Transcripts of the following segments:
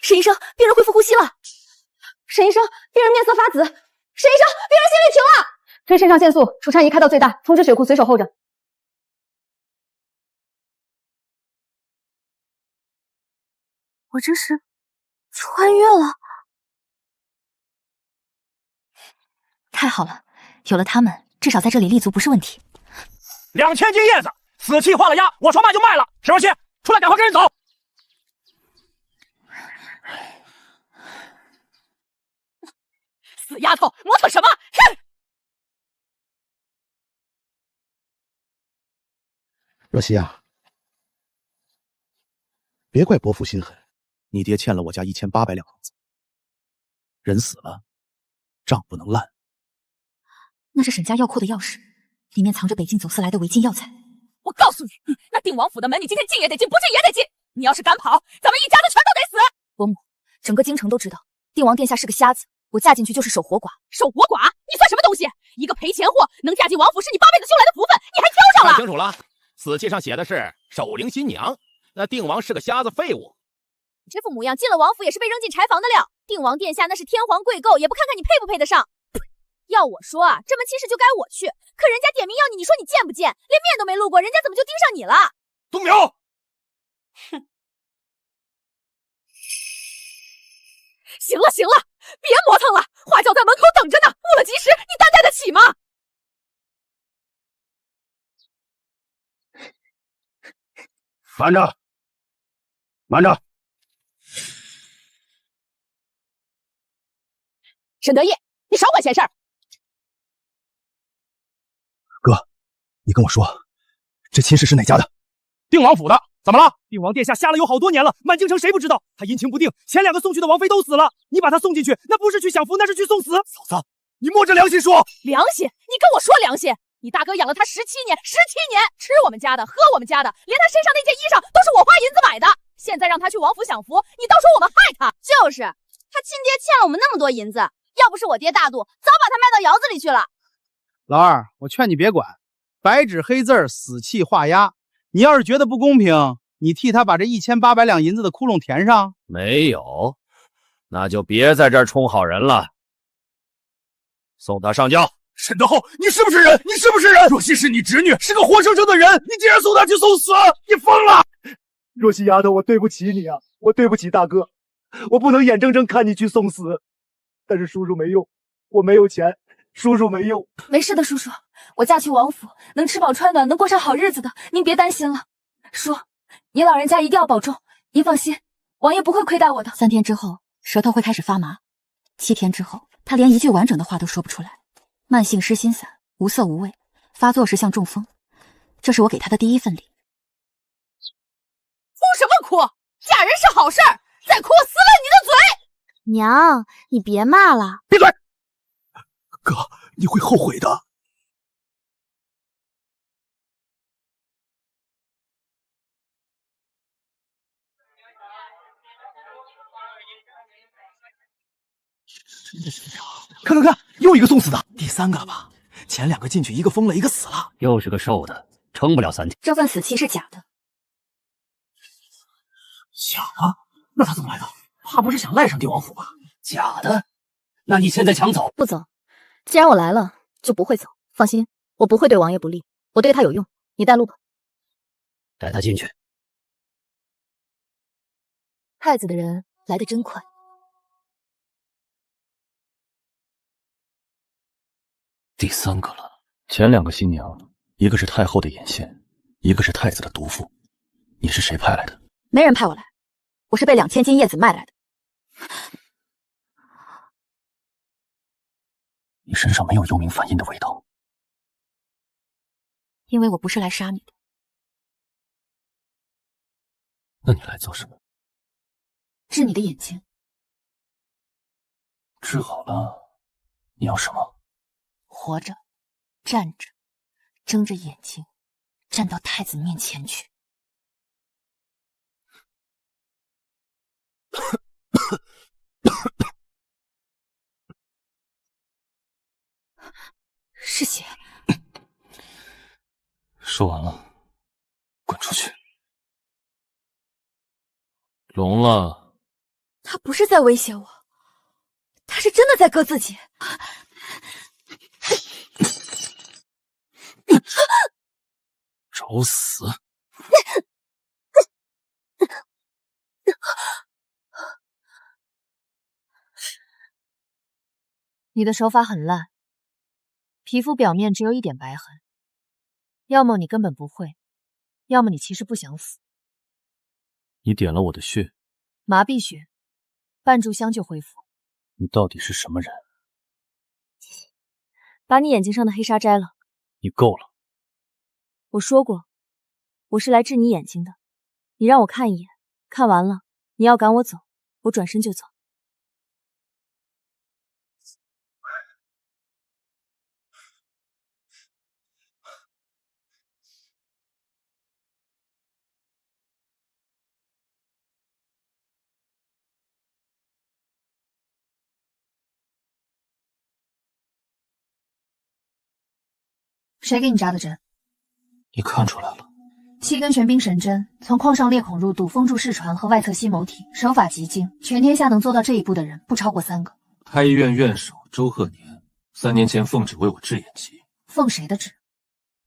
沈医生，病人恢复呼吸了。沈医生，病人面色发紫。沈医生，病人心律停了。推肾上腺素，除颤仪开到最大，通知血库随手候着。我这是穿越了。太好了，有了他们，至少在这里立足不是问题。2000斤叶子，死气化了鸭，我说卖就卖了。石文熙，出来赶快跟人走。死丫头，磨蹭什么？哼！若曦啊，别怪伯父心狠，你爹欠了我家1800两银子，人死了，账不能烂。那是沈家药库的钥匙，里面藏着北境走私来的违禁药材。我告诉你，那定王府的门，你今天进也得进，不进也得进。你要是敢跑，咱们一家子全都得死。伯母，整个京城都知道，定王殿下是个瞎子，我嫁进去就是守活寡。守活寡？你算什么东西？一个赔钱货，能嫁进王府是你8辈子修来的福分，你还挑上了？看清楚了，死契上写的是守灵新娘，那定王是个瞎子废物。你这副模样，进了王府也是被扔进柴房的料。定王殿下那是天皇贵觏，也不看看你配不配得上。要我说啊，这门亲事就该我去，可人家点名要你，你说你见不见？连面都没露过，人家怎么就盯上你了？冬苗，哼！行了行了，别磨蹭了，花轿在门口等着呢，误了吉时，你担待得起吗？慢着，慢着！沈得意，你少管闲事儿！哥，你跟我说，这亲事是哪家的？定王府的。怎么了？定王殿下瞎了有好多年了，满京城谁不知道？他阴晴不定，前2个送去的王妃都死了，你把他送进去，那不是去享福，那是去送死。嫂子，你摸着良心说。良心？你跟我说良心？你大哥养了他17年，17年，吃我们家的，喝我们家的，连他身上那件衣裳都是我花银子买的。现在让他去王府享福，你倒说我们害他。就是，他亲爹欠了我们那么多银子，要不是我爹大度，早把他卖到窑子里去了。老二，我劝你别管，白纸黑字，死气化鸭。你要是觉得不公平，你替他把这1800两银子的窟窿填上。没有，那就别在这儿充好人了。送他上轿。沈德厚，你是不是人？你是不是人？若曦是你侄女，是个活生生的人，你竟然送她去送死，你疯了！若曦丫头，我对不起你啊，我对不起大哥，我不能眼睁睁看你去送死。但是叔叔没用，我没有钱，叔叔没用。没事的，叔叔，我嫁去王府，能吃饱穿暖，能过上好日子的，您别担心了。叔，您老人家一定要保重，您放心，王爷不会亏待我的。3天之后，舌头会开始发麻；7天之后，他连一句完整的话都说不出来。慢性失心散，无色无味，发作时像中风。这是我给他的第1份礼。哭什么哭？嫁人是好事儿，再哭我撕了你的嘴！娘，你别骂了。闭嘴！哥，你会后悔的。真的是看，又一个送死的，第3个了吧？前2个进去，一个疯了，一个死了。又是个瘦的，撑不了3天。这份死期是假的。假的？那他怎么来的？他不是想赖上定王府吧？假的？那你现在抢走？不走。既然我来了，就不会走。放心，我不会对王爷不利，我对他有用。你带路吧。带他进去。太子的人来得真快。第3个了。前2个新娘，一个是太后的眼线，一个是太子的毒妇。你是谁派来的？没人派我来，我是被2000斤叶子卖来的。你身上没有幽冥反印的味道。因为我不是来杀你的。那你来做什么？治你的眼睛。治好了，你要什么？活着，站着，睁着眼睛，站到太子面前去。是血。说完了，滚出去。聋了他不是在威胁我，他是真的在割自己。找死！你的手法很烂，皮肤表面只有一点白痕，要么你根本不会，要么你其实不想死。你点了我的穴，麻痹穴，半炷香就恢复。你到底是什么人？把你眼睛上的黑纱摘了。你够了！我说过，我是来治你眼睛的。你让我看一眼，看完了，你要赶我走，我转身就走。谁给你扎的针？你看出来了。7根玄冰神针，从眶上裂孔入肚，封住视传和外侧吸眸体，手法极精，全天下能做到这一步的人不超过3个。太医院院守周鹤年3年前奉旨为我治眼疾。奉谁的旨？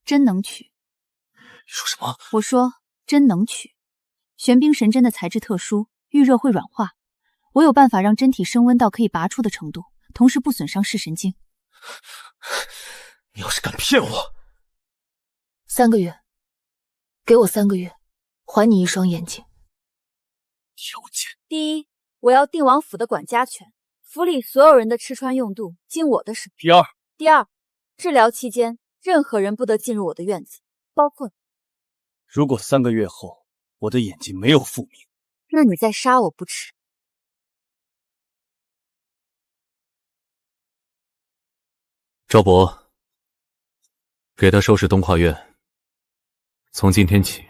针能取。你说什么？我说针能取。玄冰神针的材质特殊，遇热会软化，我有办法让针体升温到可以拔出的程度，同时不损伤视神经。你要是敢骗我，3个月，给我3个月，还你一双眼睛。条件：第一，我要定王府的管家权，府里所有人的吃穿用度经我的手。第二，治疗期间，任何人不得进入我的院子，包括……如果3个月后我的眼睛没有复明，那你再杀我不迟。赵博，给他收拾东跨院。从今天起，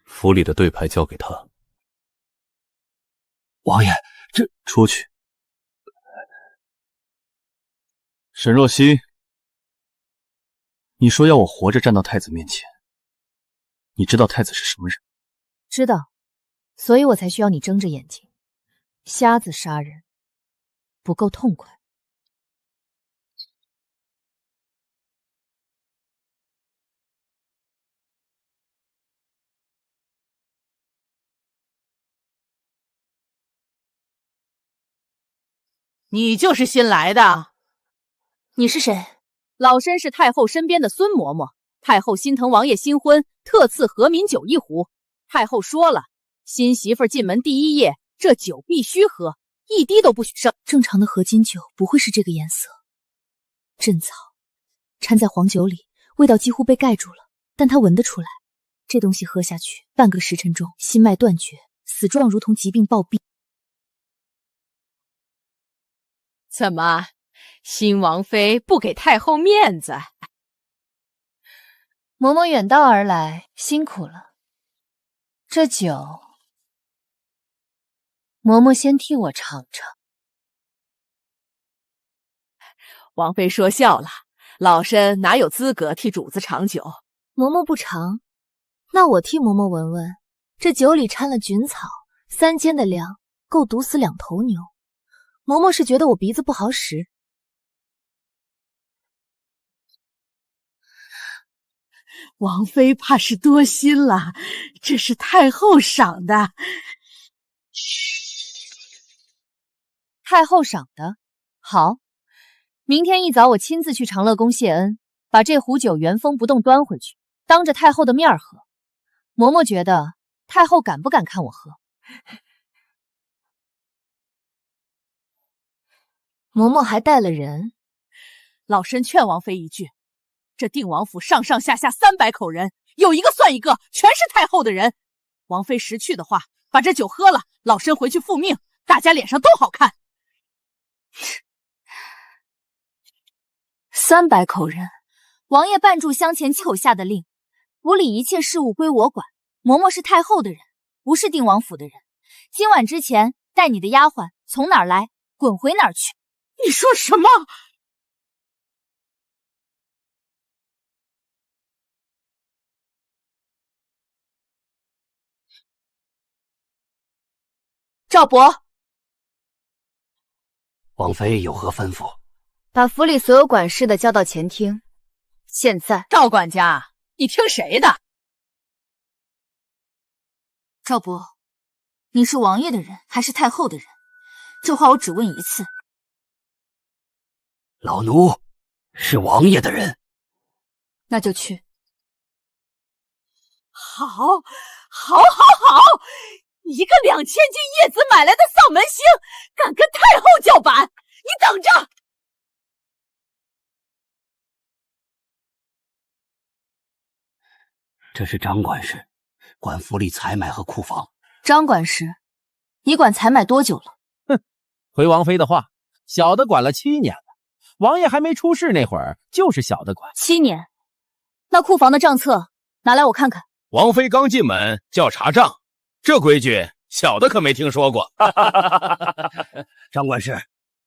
府里的对牌交给他。王爷，这出去。沈若曦，你说要我活着站到太子面前，你知道太子是什么人？知道，所以我才需要你睁着眼睛。瞎子杀人不够痛快。你就是新来的？你是谁？老身是太后身边的孙嬷嬷，太后心疼王爷新婚，特赐和民酒1壶。太后说了，新媳妇进门第1夜，这酒必须喝，一滴都不许剩。正常的合金酒不会是这个颜色。镇草掺在黄酒里，味道几乎被盖住了，但他闻得出来。这东西喝下去，半个时辰中心脉断绝，死状如同疾病暴毙。怎么，新王妃不给太后面子？嬷嬷远道而来，辛苦了。这酒，嬷嬷先替我尝尝。王妃说笑了，老身哪有资格替主子尝酒？嬷嬷不尝，那我替嬷嬷闻闻。这酒里掺了菌草，3间的量够毒死2头牛。嬷嬷是觉得我鼻子不好使？王妃怕是多心了，这是太后赏的。太后赏的，好。明天一早我亲自去长乐宫谢恩，把这壶酒原封不动端回去，当着太后的面喝。嬷嬷觉得太后敢不敢看我喝？嬷嬷还带了人，老身劝王妃一句，这定王府上上下下300口人，有一个算一个，全是太后的人。王妃识趣的话，把这酒喝了，老身回去复命，大家脸上都好看。300口人，王爷半炷香前亲口下的令，府里一切事务归我管。嬷嬷是太后的人，不是定王府的人。今晚之前带你的丫鬟从哪儿来，滚回哪儿去。你说什么？赵博，王妃有何吩咐？把府里所有管事的叫到前厅。现在，赵管家，你听谁的？赵伯，你是王爷的人还是太后的人？这话我只问一次。老奴是王爷的人。那就去。好，一个2000斤叶子买来的丧门星，敢跟太后叫板，你等着！这是张管事，管府里采买和库房。张管事，你管采买多久了？哼，回王妃的话，小的管了7年了。王爷还没出事那会儿，就是小的管。7年？那库房的账册拿来我看看。王妃刚进门就要查账，这规矩小的可没听说过。张管事，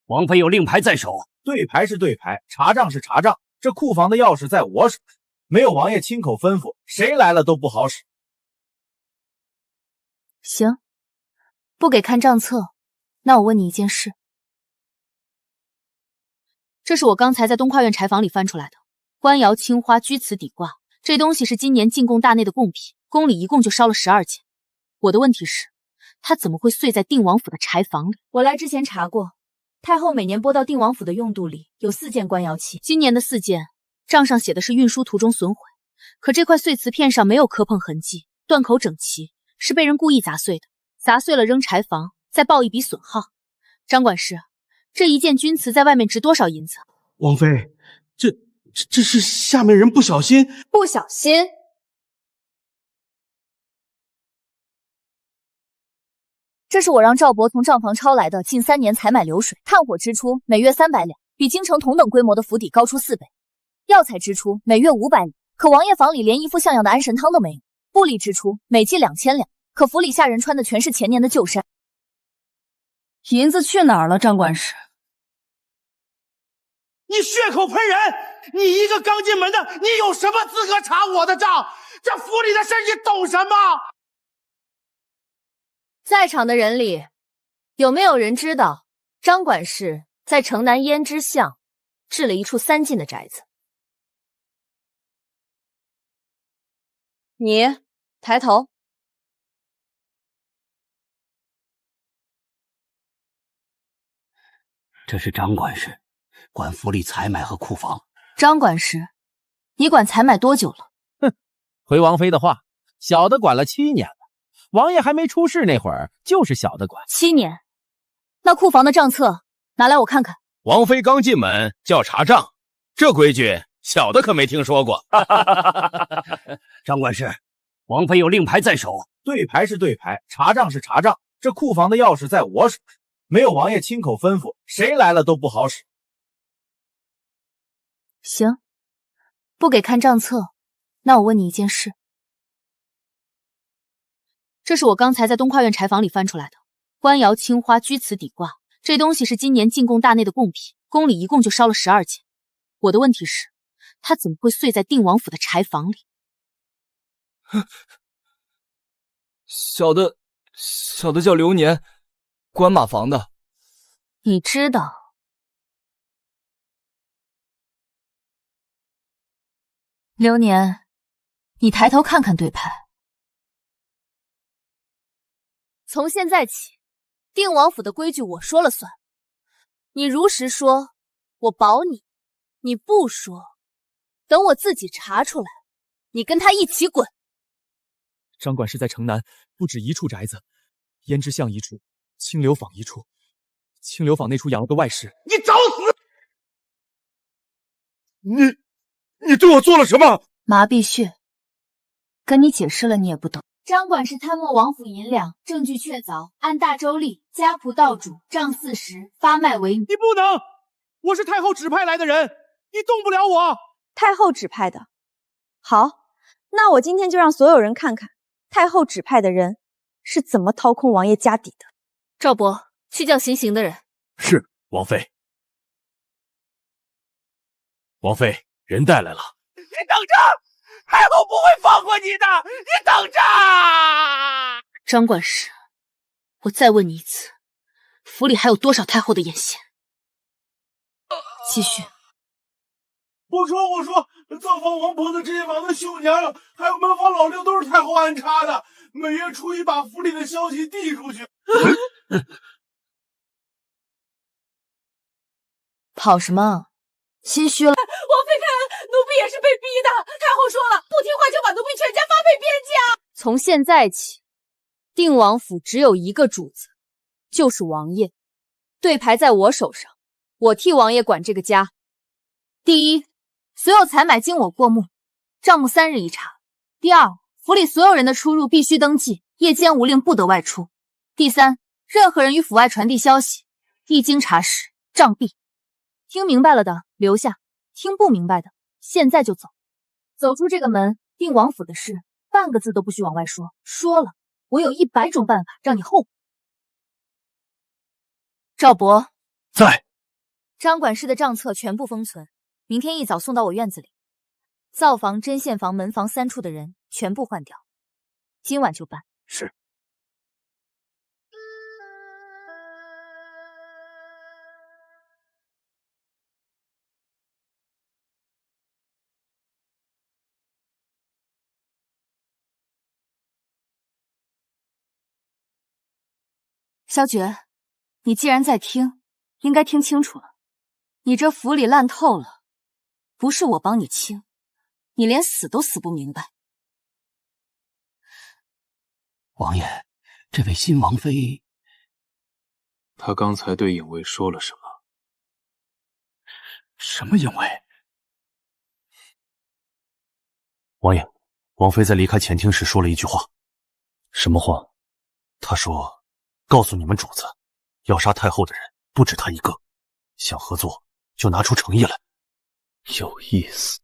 王妃有令牌在手，对牌是对牌，查账是查账。这库房的钥匙在我手上，没有王爷亲口吩咐，谁来了都不好使。行，不给看账册，那我问你一件事。这是我刚才在东跨院柴房里翻出来的官窑青花居瓷底挂，这东西是今年进贡大内的贡品，宫里一共就烧了12件。我的问题是，它怎么会碎在定王府的柴房里？我来之前查过，太后每年拨到定王府的用度里有4件官窑器，今年的4件，账上写的是运输途中损毁，可这块碎瓷片上没有磕碰痕迹，断口整齐，是被人故意砸碎的，砸碎了扔柴房，再报一笔损耗。张管事，这一件钧瓷在外面值多少银子？王妃，这是下面人不小心。不小心。这是我让赵伯从账房抄来的近3年采买流水，炭火支出每月300两，比京城同等规模的府邸高出4倍；药材支出每月500两，可王爷房里连一副像样的安神汤都没有；布例支出每季2000两，可府里下人穿的全是前年的旧衫。银子去哪儿了，张管事？你血口喷人！你一个刚进门的，你有什么资格查我的账？这府里的事你懂什么？在场的人里，有没有人知道张管事在城南胭脂巷置了一处3进的宅子？你抬头。这是张管事，管府里采买和库房。张管事，你管采买多久了？哼，回王妃的话，小的管了7年了。王爷还没出事那会儿，就是小的管。7年？那库房的账册拿来我看看。王妃刚进门就要查账，这规矩小的可没听说过。张管事，王妃有令牌在手。对牌是对牌，查账是查账。这库房的钥匙在我手上，没有王爷亲口吩咐，谁来了都不好使。行，不给看账册，那我问你一件事。这是我刚才在东跨院柴房里翻出来的官窑青花居瓷底挂，这东西是今年进贡大内的贡品，宫里一共就烧了12件。我的问题是，它怎么会碎在定王府的柴房里？小的叫流年，关马房的。你知道？流年，你抬头看看对牌。从现在起，定王府的规矩我说了算。你如实说，我保你；你不说，等我自己查出来，你跟他一起滚。张管事在城南不止一处宅子，胭脂巷一处，清流坊一处。清流坊那处养了个外室。你找死！你对我做了什么？麻痹穴，跟你解释了你也不懂。张管事贪没王府银两，证据确凿，按大周例，家仆道主账40，发卖为女。你不能！我是太后指派来的人，你动不了我。太后指派的。好，那我今天就让所有人看看太后指派的人是怎么掏空王爷家底的。赵伯，去叫行刑的人。是，王妃。王妃，人带来了。你等着！太后不会放过你的，你等着！张管事，我再问你一次，府里还有多少太后的眼线？继续。我说，造访王婆子这些忙的绣娘，还有门房老六都是太后安插的，每月初一把府里的消息递出去。跑什么？心虚了？王妃看，奴婢也是被逼的。太后说了，不听话就把奴婢全家发配边疆。从现在起，定王府只有一个主子，就是王爷。对牌在我手上，我替王爷管这个家。第一，所有采买经我过目，账目3日一查。第二，府里所有人的出入必须登记，夜间无令不得外出。第三，任何人与府外传递消息，一经查实，杖毙。听明白了的留下，听不明白的现在就走。走出这个门，定王府的事半个字都不许往外说，说了我有100种办法让你后悔。赵博在。张管事的账册全部封存，明天一早送到我院子里。灶房、针线房、门房3处的人全部换掉，今晚就办。是。萧诀，你既然在听，应该听清楚了。你这府里烂透了，不是我帮你清，你连死都死不明白。王爷，这位新王妃，他刚才对影卫说了什么？什么影卫？王爷，王妃在离开前厅时说了一句话。什么话？她说告诉你们主子，要杀太后的人不止他一个，想合作就拿出诚意来。有意思。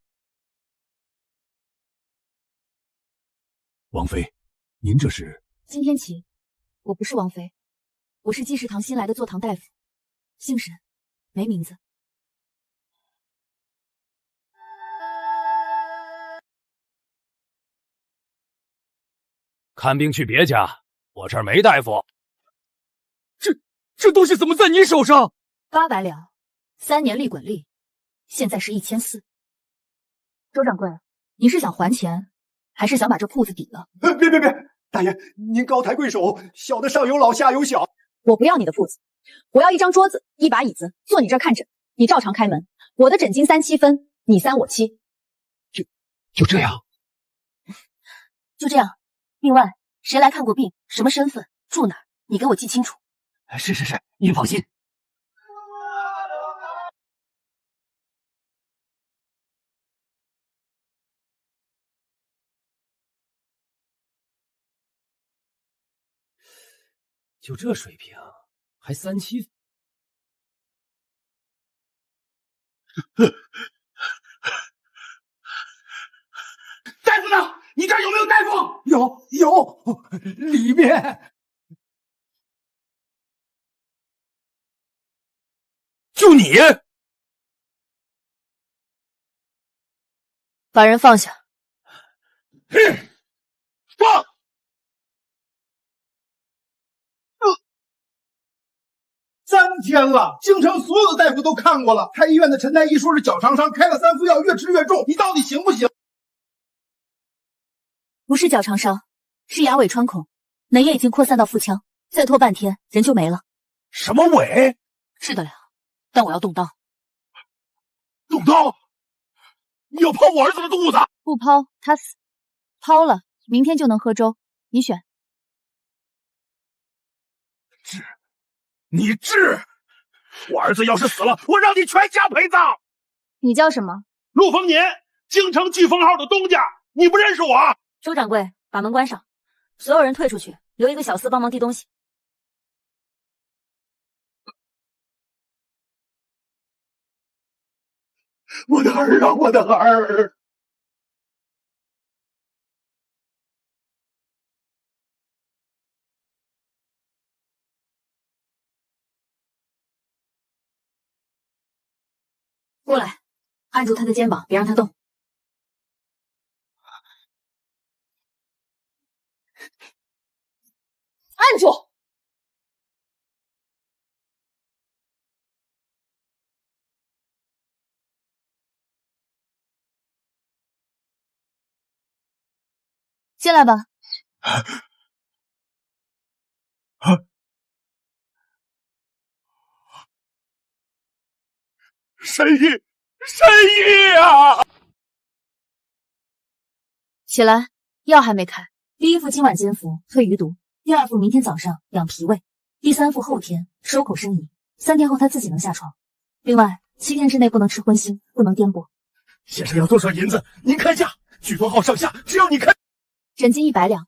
王妃，您这是？今天起，我不是王妃，我是济世堂新来的坐堂大夫，姓沈，没名字。看病去别家，我这儿没大夫。这东西怎么在你手上？800两，3年利滚利，现在是1400。周掌柜，你是想还钱，还是想把这铺子抵了？别，大爷，您高抬贵手，小的上有老下有小。我不要你的铺子，我要一张桌子，一把椅子，坐你这儿看诊，你照常开门。我的诊金3、7分，你3我7。就这样？就这样。另外，谁来看过病，什么身份，住哪儿，你给我记清楚。是，您放心。就这水平，还3、7？大夫呢？你这儿有没有大夫？有，里面。就你，把人放下。放。3天了，京城所有的大夫都看过了，开医院的陈太医说是脚长伤，开了3副药，越吃越重，你到底行不行？不是脚长伤，是牙尾穿孔，脓液已经扩散到腹腔，再拖半天人就没了。什么尾？治得了，但我要动刀。动刀？你要剖我儿子的肚子？不剖他死，剖了明天就能喝粥，你选。你治？我儿子要是死了，我让你全家陪葬。你叫什么？陆丰年，京城飓风号的东家，你不认识我？周掌柜，把门关上，所有人退出去，留一个小厮帮忙递东西。我的儿啊，我的儿！过来，按住他的肩膀，别让他动。按住！进来吧。神医，神医啊！起来，药还没开。第一副今晚煎服，退余毒；第二副明天早上养脾胃；第三副后天收口生仪。3天后他自己能下床。另外，7天之内不能吃荤腥，不能颠簸。先生要多少银子？您开价，剧团号上下只要你开。诊金100两。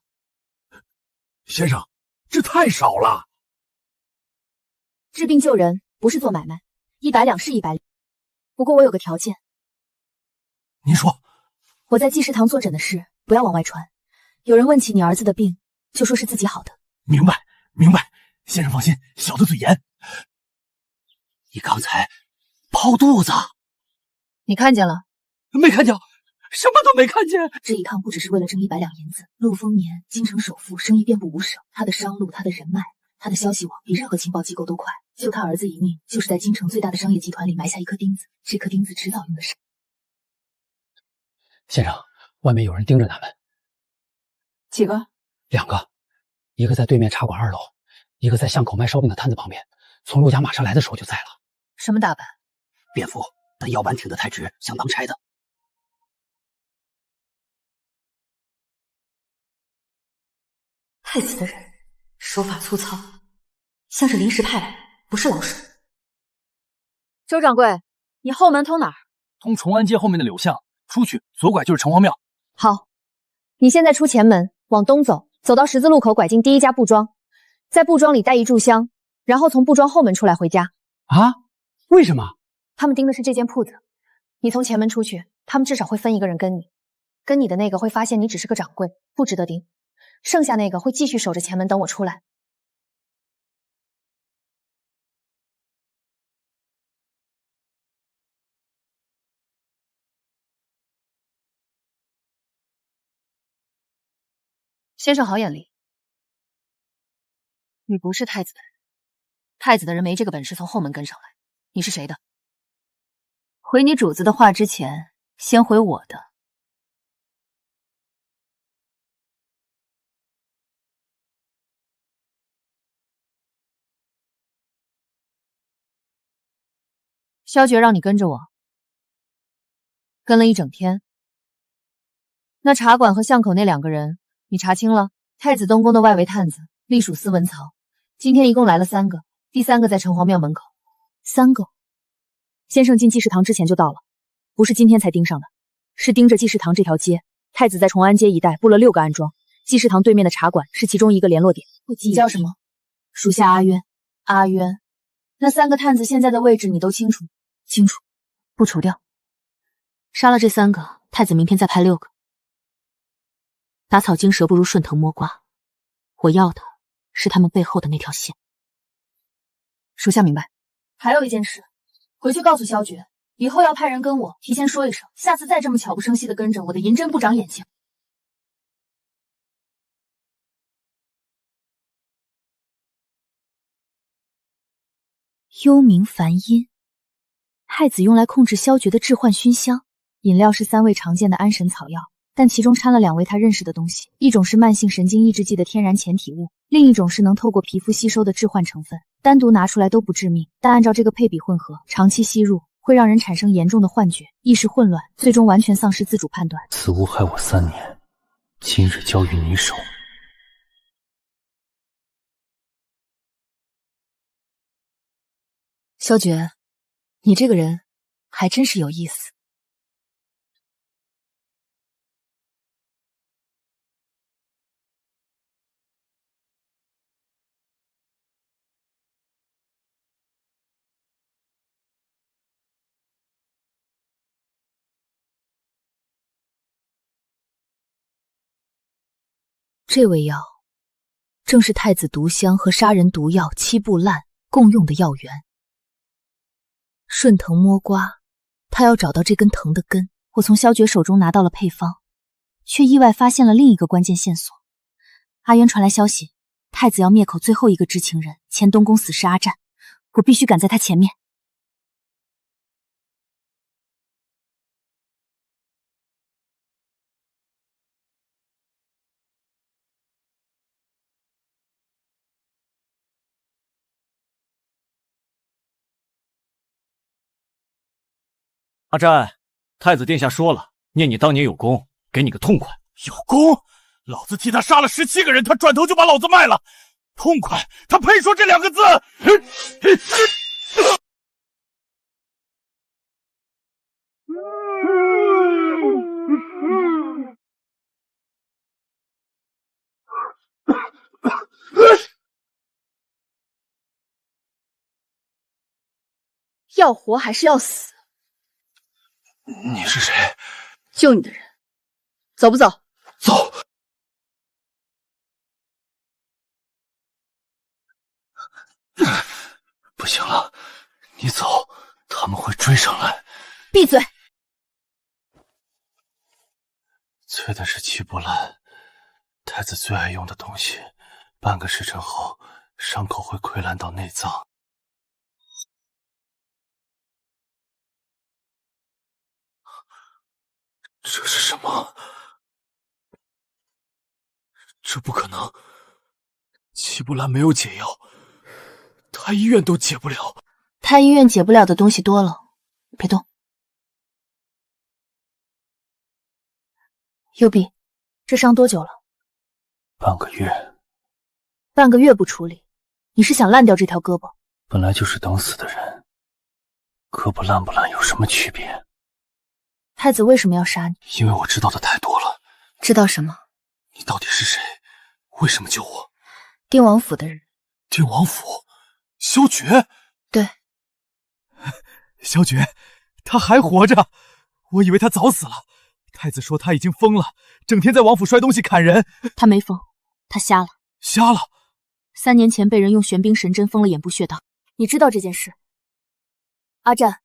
先生，这太少了。治病救人不是做买卖，100两是100两。不过我有个条件。您说。我在济世堂坐诊的事不要往外传，有人问起你儿子的病，就说是自己好的。明白，明白。先生放心，小的嘴严。你刚才剖肚子，你看见了？没看见，什么都没看见。这一趟不只是为了挣100两银子。陆丰年，京城首富，生意遍布五省，他的商路，他的人脉，他的消息网比任何情报机构都快。救他儿子一命，就是在京城最大的商业集团里埋下一颗钉子。这颗钉子迟早用得上。先生，外面有人盯着他们。几个？2个，一个在对面茶馆2楼，一个在巷口卖烧饼的摊子旁边。从陆家马上来的时候就在了。什么打扮？便服，但腰板挺得太直，像当差的。太子的人手法粗糙，像是临时派来，不是老手。周掌柜，你后门通哪儿？通崇安街后面的柳巷，出去左拐就是城隍庙。好，你现在出前门，往东走，走到十字路口，拐进第一家布庄，在布庄里带一炷香，然后从布庄后门出来回家。啊？为什么？他们盯的是这间铺子，你从前门出去，他们至少会分一个人跟你，跟你的那个会发现你只是个掌柜，不值得盯，剩下那个会继续守着前门等我出来。先生好眼力，你不是太子的人，太子的人没这个本事从后门跟上来。你是谁的？回你主子的话之前，先回我的。萧爵让你跟着我，跟了一整天。那茶馆和巷口那2个人，你查清了？太子东宫的外围探子，隶属司文曹。今天一共来了3个，第3个在城隍庙门口。3个？先生进济世堂之前就到了，不是今天才盯上的，是盯着济世堂这条街。太子在崇安街一带布了6个暗桩，济世堂对面的茶馆是其中一个联络点。你叫什么？属下阿渊。阿渊，那3个探子现在的位置你都清楚？清楚，不除掉。杀了这3个，太子明天再派6个。打草惊蛇不如顺藤摸瓜，我要的是他们背后的那条线。属下明白。还有一件事，回去告诉萧爵，以后要派人跟我，提前说一声，下次再这么悄不声息的跟着我的银针不长眼睛。幽冥梵音，太子用来控制萧爵的致幻熏香。饮料是3味常见的安神草药，但其中掺了2味他认识的东西，一种是慢性神经抑制剂的天然前体物，另一种是能透过皮肤吸收的致幻成分。单独拿出来都不致命，但按照这个配比混合，长期吸入会让人产生严重的幻觉，意识混乱，最终完全丧失自主判断。此物害我3年，今日交于你手。萧爵，你这个人还真是有意思。这味药正是太子毒香和杀人毒药七步烂共用的药源。顺藤摸瓜，他要找到这根藤的根。我从萧爵手中拿到了配方，却意外发现了另一个关键线索。阿渊传来消息，太子要灭口最后一个知情人，前东宫死士阿战，我必须赶在他前面。阿占，太子殿下说了，念你当年有功，给你个痛快。有功？老子替他杀了17个人，他转头就把老子卖了。痛快？他配说这2个字？要活还是要死？你是谁？救你的人，走不走？走。不行了，你走，他们会追上来。闭嘴！催的是七波兰，太子最爱用的东西。半个时辰后，伤口会溃烂到内脏。这是什么？这不可能！七波兰没有解药，太医院都解不了。太医院解不了的东西多了，别动。右臂，这伤多久了？半个月。半个月不处理，你是想烂掉这条胳膊？本来就是等死的人，胳膊烂不烂有什么区别？太子为什么要杀你？因为我知道的太多了。知道什么？你到底是谁？为什么救我？定王府的人。定王府？萧诀？对。萧诀，他还活着，我以为他早死了。太子说他已经疯了，整天在王府摔东西砍人。他没疯，他瞎了。瞎了？3年前被人用玄冰神针封了眼部穴道。你知道这件事？阿占，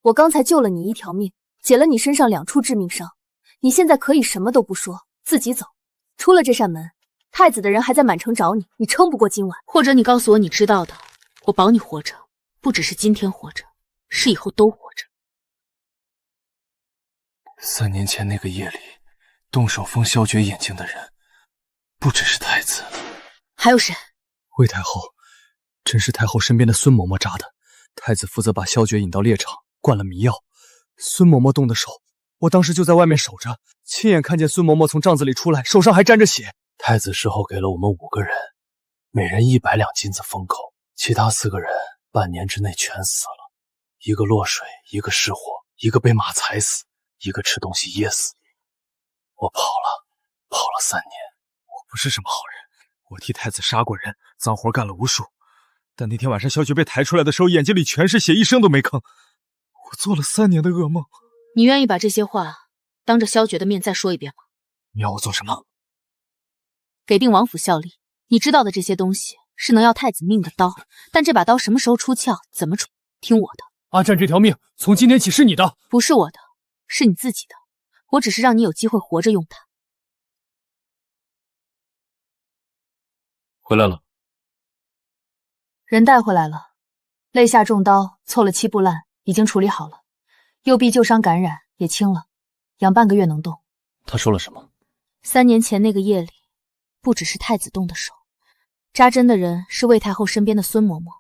我刚才救了你一条命，解了你身上2处致命伤，你现在可以什么都不说，自己走。出了这扇门，太子的人还在满城找你，你撑不过今晚。或者你告诉我你知道的，我保你活着，不只是今天活着，是以后都活着。3年前那个夜里，动手封萧诀眼睛的人，不只是太子，还有谁？魏太后，真是太后身边的孙嬷嬷扎的。太子负责把萧诀引到猎场，灌了迷药。孙嬷嬷动的手，我当时就在外面守着，亲眼看见孙嬷嬷从帐子里出来，手上还沾着血。太子事后给了我们5个人，每人100两金子封口，其他4个人半年之内全死了，一个落水，一个失火，一个被马踩死，一个吃东西噎死。我跑了3年。我不是什么好人，我替太子杀过人，脏活干了无数。但那天晚上萧诀被抬出来的时候，眼睛里全是血，一声都没吭。我做了3年的噩梦。你愿意把这些话当着萧诀的面再说一遍吗？你要我做什么？给定王府效力。你知道的这些东西是能要太子命的刀，但这把刀什么时候出鞘，怎么出，听我的。阿占这条命从今天起是你的。不是我的，是你自己的。我只是让你有机会活着用它。回来了。人带回来了，肋下中刀，凑了7步烂，已经处理好了。右臂旧伤感染也清了，养半个月能动。他说了什么？3年前那个夜里，不只是太子动的手，扎针的人是魏太后身边的孙嬷嬷。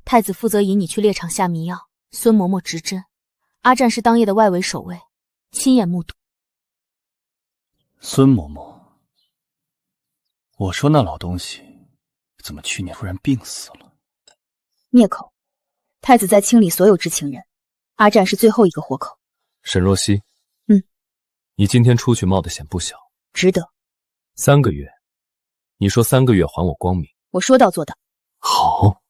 太子负责引你去猎场下迷药，孙嬷嬷执针，阿占是当夜的外围守卫，亲眼目睹。孙嬷嬷，我说那老东西怎么去年突然病死了？灭口。太子在清理所有知情人，阿占是最后一个活口。沈若曦，你今天出去冒的险不小，值得。3个月，你说3个月还我光明，我说到做到。好，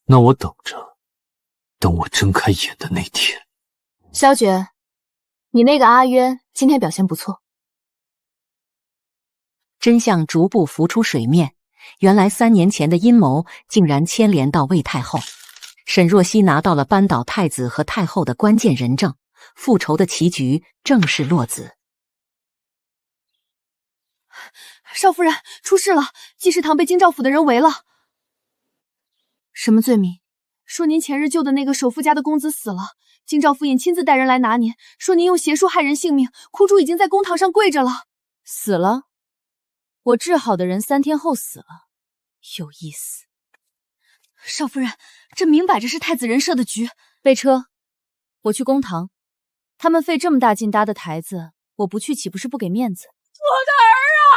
那我等着，等我睁开眼的那天。萧诀，你那个阿渊今天表现不错。真相逐步浮出水面，原来3年前的阴谋竟然牵连到魏太后。沈若曦拿到了扳倒太子和太后的关键人证，复仇的棋局正式落子。少夫人，出事了！济世堂被京兆府的人围了。什么罪名？说您前日救的那个首富家的公子死了，京兆府尹亲自带人来拿您，说您用邪术害人性命，哭主已经在公堂上跪着了。死了？我治好的人3天后死了，有意思。少夫人，这明摆着是太子人设的局。备车，我去公堂，他们费这么大劲搭的台子，我不去岂不是不给面子？我的儿啊，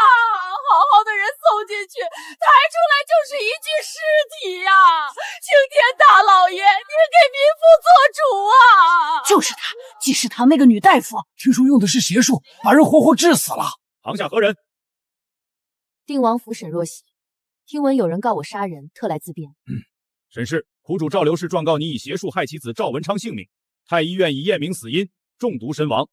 好好的人送进去，抬出来就是一具尸体呀！青天大老爷，您给民妇做主啊！就是他，济世堂那个女大夫，听说用的是邪术，把人活活治死了。堂下何人？定王府沈若曦，听闻有人告我杀人，特来自辩。沈氏，苦主赵刘氏状告你以邪术害其子赵文昌性命，太医院已验明死因，中毒身亡，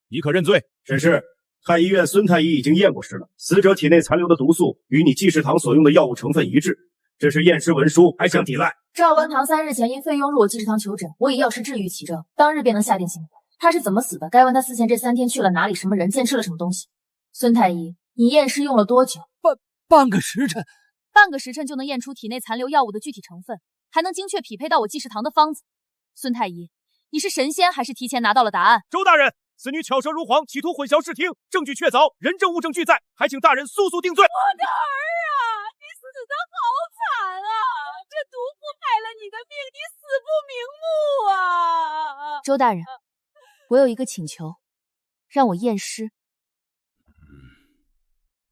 你可认罪？沈氏，太医院孙太医已经验过尸了，死者体内残留的毒素与你济世堂所用的药物成分一致，这是验尸文书，还想抵赖？赵文堂3日前因费用入我济世堂求诊，我以药师治愈其症，当日便能下定刑。他是怎么死的？该问他死前这3天去了哪里，什么人，见吃了什么东西。孙太医，你验尸用了多久？半个时辰。半个时辰就能验出体内残留药物的具体成分，还能精确匹配到我济世堂的方子。孙太医，你是神仙还是提前拿到了答案？周大人，此女巧舌如簧，企图混淆视听，证据确凿，人证物证俱在，还请大人速速定罪。我的儿啊，你死得好惨啊！这毒妇害了你的命，你死不瞑目啊！周大人，我有一个请求，让我验尸。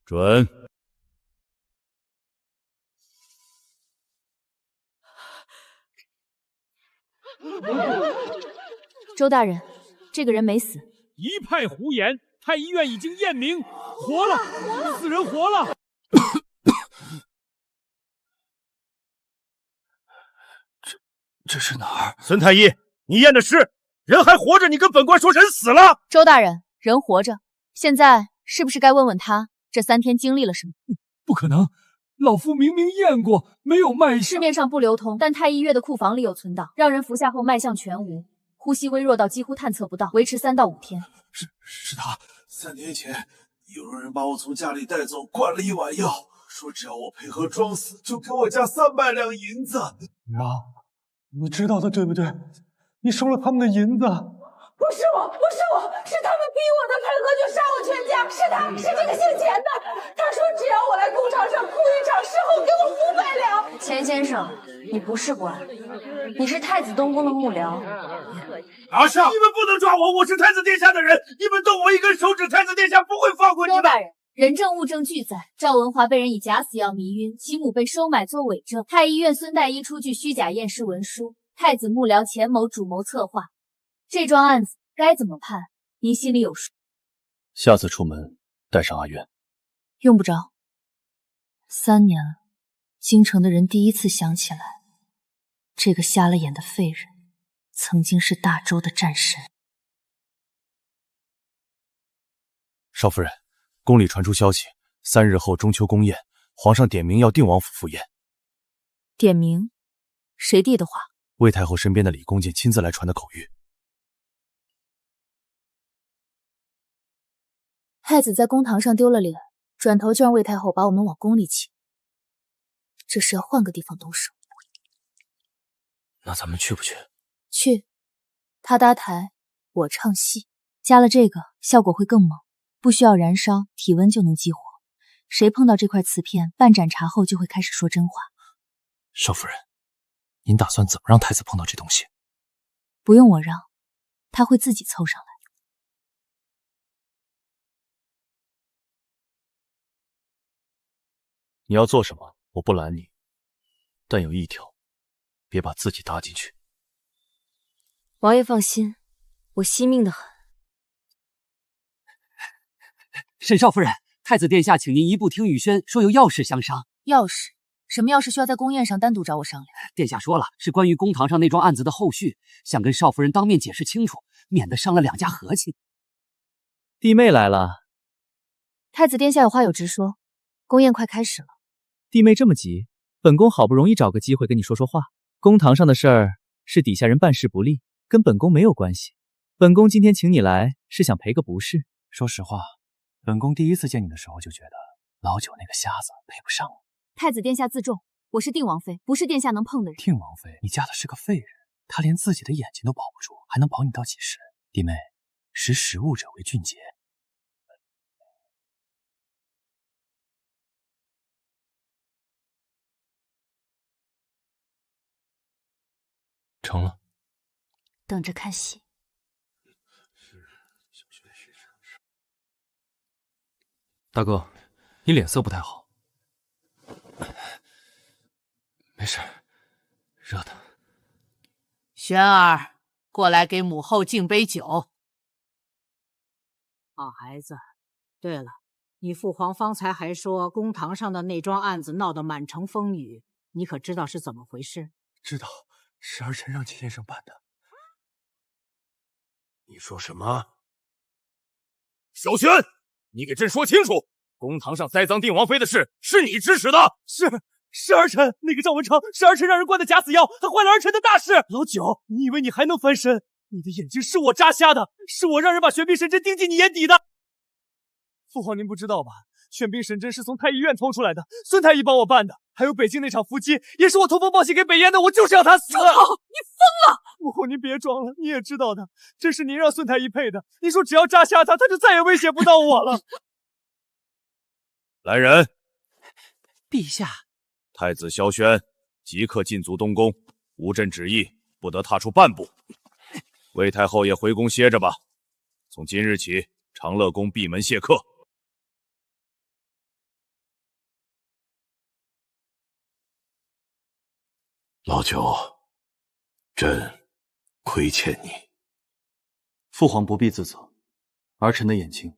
准。周大人，这个人没死。一派胡言！太医院已经验明，活了，死人活了。这是哪儿？孙太医，你验的尸，人还活着，你跟本官说人死了。周大人，人活着，现在是不是该问问他这3天经历了什么？不可能，老夫明明验过，没有脉象。市面上不流通，但太医院的库房里有存档，让人服下后脉象全无，呼吸微弱到几乎探测不到，维持3到5天。是他，3天前有人把我从家里带走，灌了1碗药，说只要我配合装死，就给我加300两银子。妈，你知道的对不对？你收了他们的银子。不是我，是他们逼我的，开河就杀我全家，是他，是这个姓钱的。他说只要我来工厂上哭一场，事后给我500两。钱先生，你不是官，你是太子东宫的幕僚。拿下！你们不能抓我，我是太子殿下的人，你们动我一根手指，太子殿下不会放过你们。周大人，人证物证俱在，赵文华被人以假死药迷晕，其母被收买作伪证，太医院孙太医出具虚假验尸文书，太子幕僚钱某主谋策划，这桩案子该怎么判？您心里有数。下次出门带上阿渊。用不着。3年了，京城的人第一次想起来，这个瞎了眼的废人，曾经是大周的战神。少夫人，宫里传出消息，3日后中秋宫宴，皇上点名要定王府赴宴。点名？谁递的话？魏太后身边的李宫监亲自来传的口谕。太子在公堂上丢了脸，转头就让魏太后把我们往宫里请，这是要换个地方动手。那咱们去不去？去，他搭台，我唱戏，加了这个效果会更猛，不需要燃烧，体温就能激活。谁碰到这块瓷片，半盏茶后就会开始说真话。少夫人，您打算怎么让太子碰到这东西？不用我让，他会自己凑上来。你要做什么，我不拦你，但有一条，别把自己搭进去。王爷放心，我惜命的很。沈少夫人，太子殿下请您移步听雨轩，说有要事相商。要事？什么要事需要在宫宴上单独找我商量？殿下说了，是关于公堂上那桩案子的后续，想跟少夫人当面解释清楚，免得伤了2家和气。弟妹来了。太子殿下有话有直说，宫宴快开始了。弟妹这么急，本宫好不容易找个机会跟你说说话。公堂上的事儿是底下人办事不力，跟本宫没有关系。本宫今天请你来，是想赔个不是。说实话，本宫第一次见你的时候就觉得老九那个瞎子配不上我。太子殿下自重，我是定王妃，不是殿下能碰的人。定王妃，你嫁的是个废人，她连自己的眼睛都保不住，还能保你到几时？弟妹，识时务者为俊杰。成了。等着看戏。大哥，你脸色不太好。没事，热的。轩儿，过来给母后敬杯酒。好孩子。对了，你父皇方才还说公堂上的那桩案子闹得满城风雨，你可知道是怎么回事？知道，是儿臣让齐先生办的。你说什么？小轩，你给朕说清楚，公堂上栽赃定王妃的事是你指使的？是儿臣，那个赵文昌是儿臣让人灌的假死药，他坏了儿臣的大事。老九，你以为你还能翻身？你的眼睛是我扎瞎的，是我让人把玄冰神针钉进你眼底的。父皇您不知道吧？玄冰神针是从太医院偷出来的，孙太医帮我办的。还有北京那场伏击，也是我通风报信给北燕的，我就是要他死。赵涛，你疯了！母后您别装了，你也知道的，这是您让孙太医配的。您说只要扎瞎他，他就再也威胁不到我了。来人！陛下，太子萧轩即刻进足东宫，无朕旨意，不得踏出半步。魏太后也回宫歇着吧，从今日起，长乐宫闭门谢客。老九，朕亏欠你。父皇不必自责，儿臣的眼睛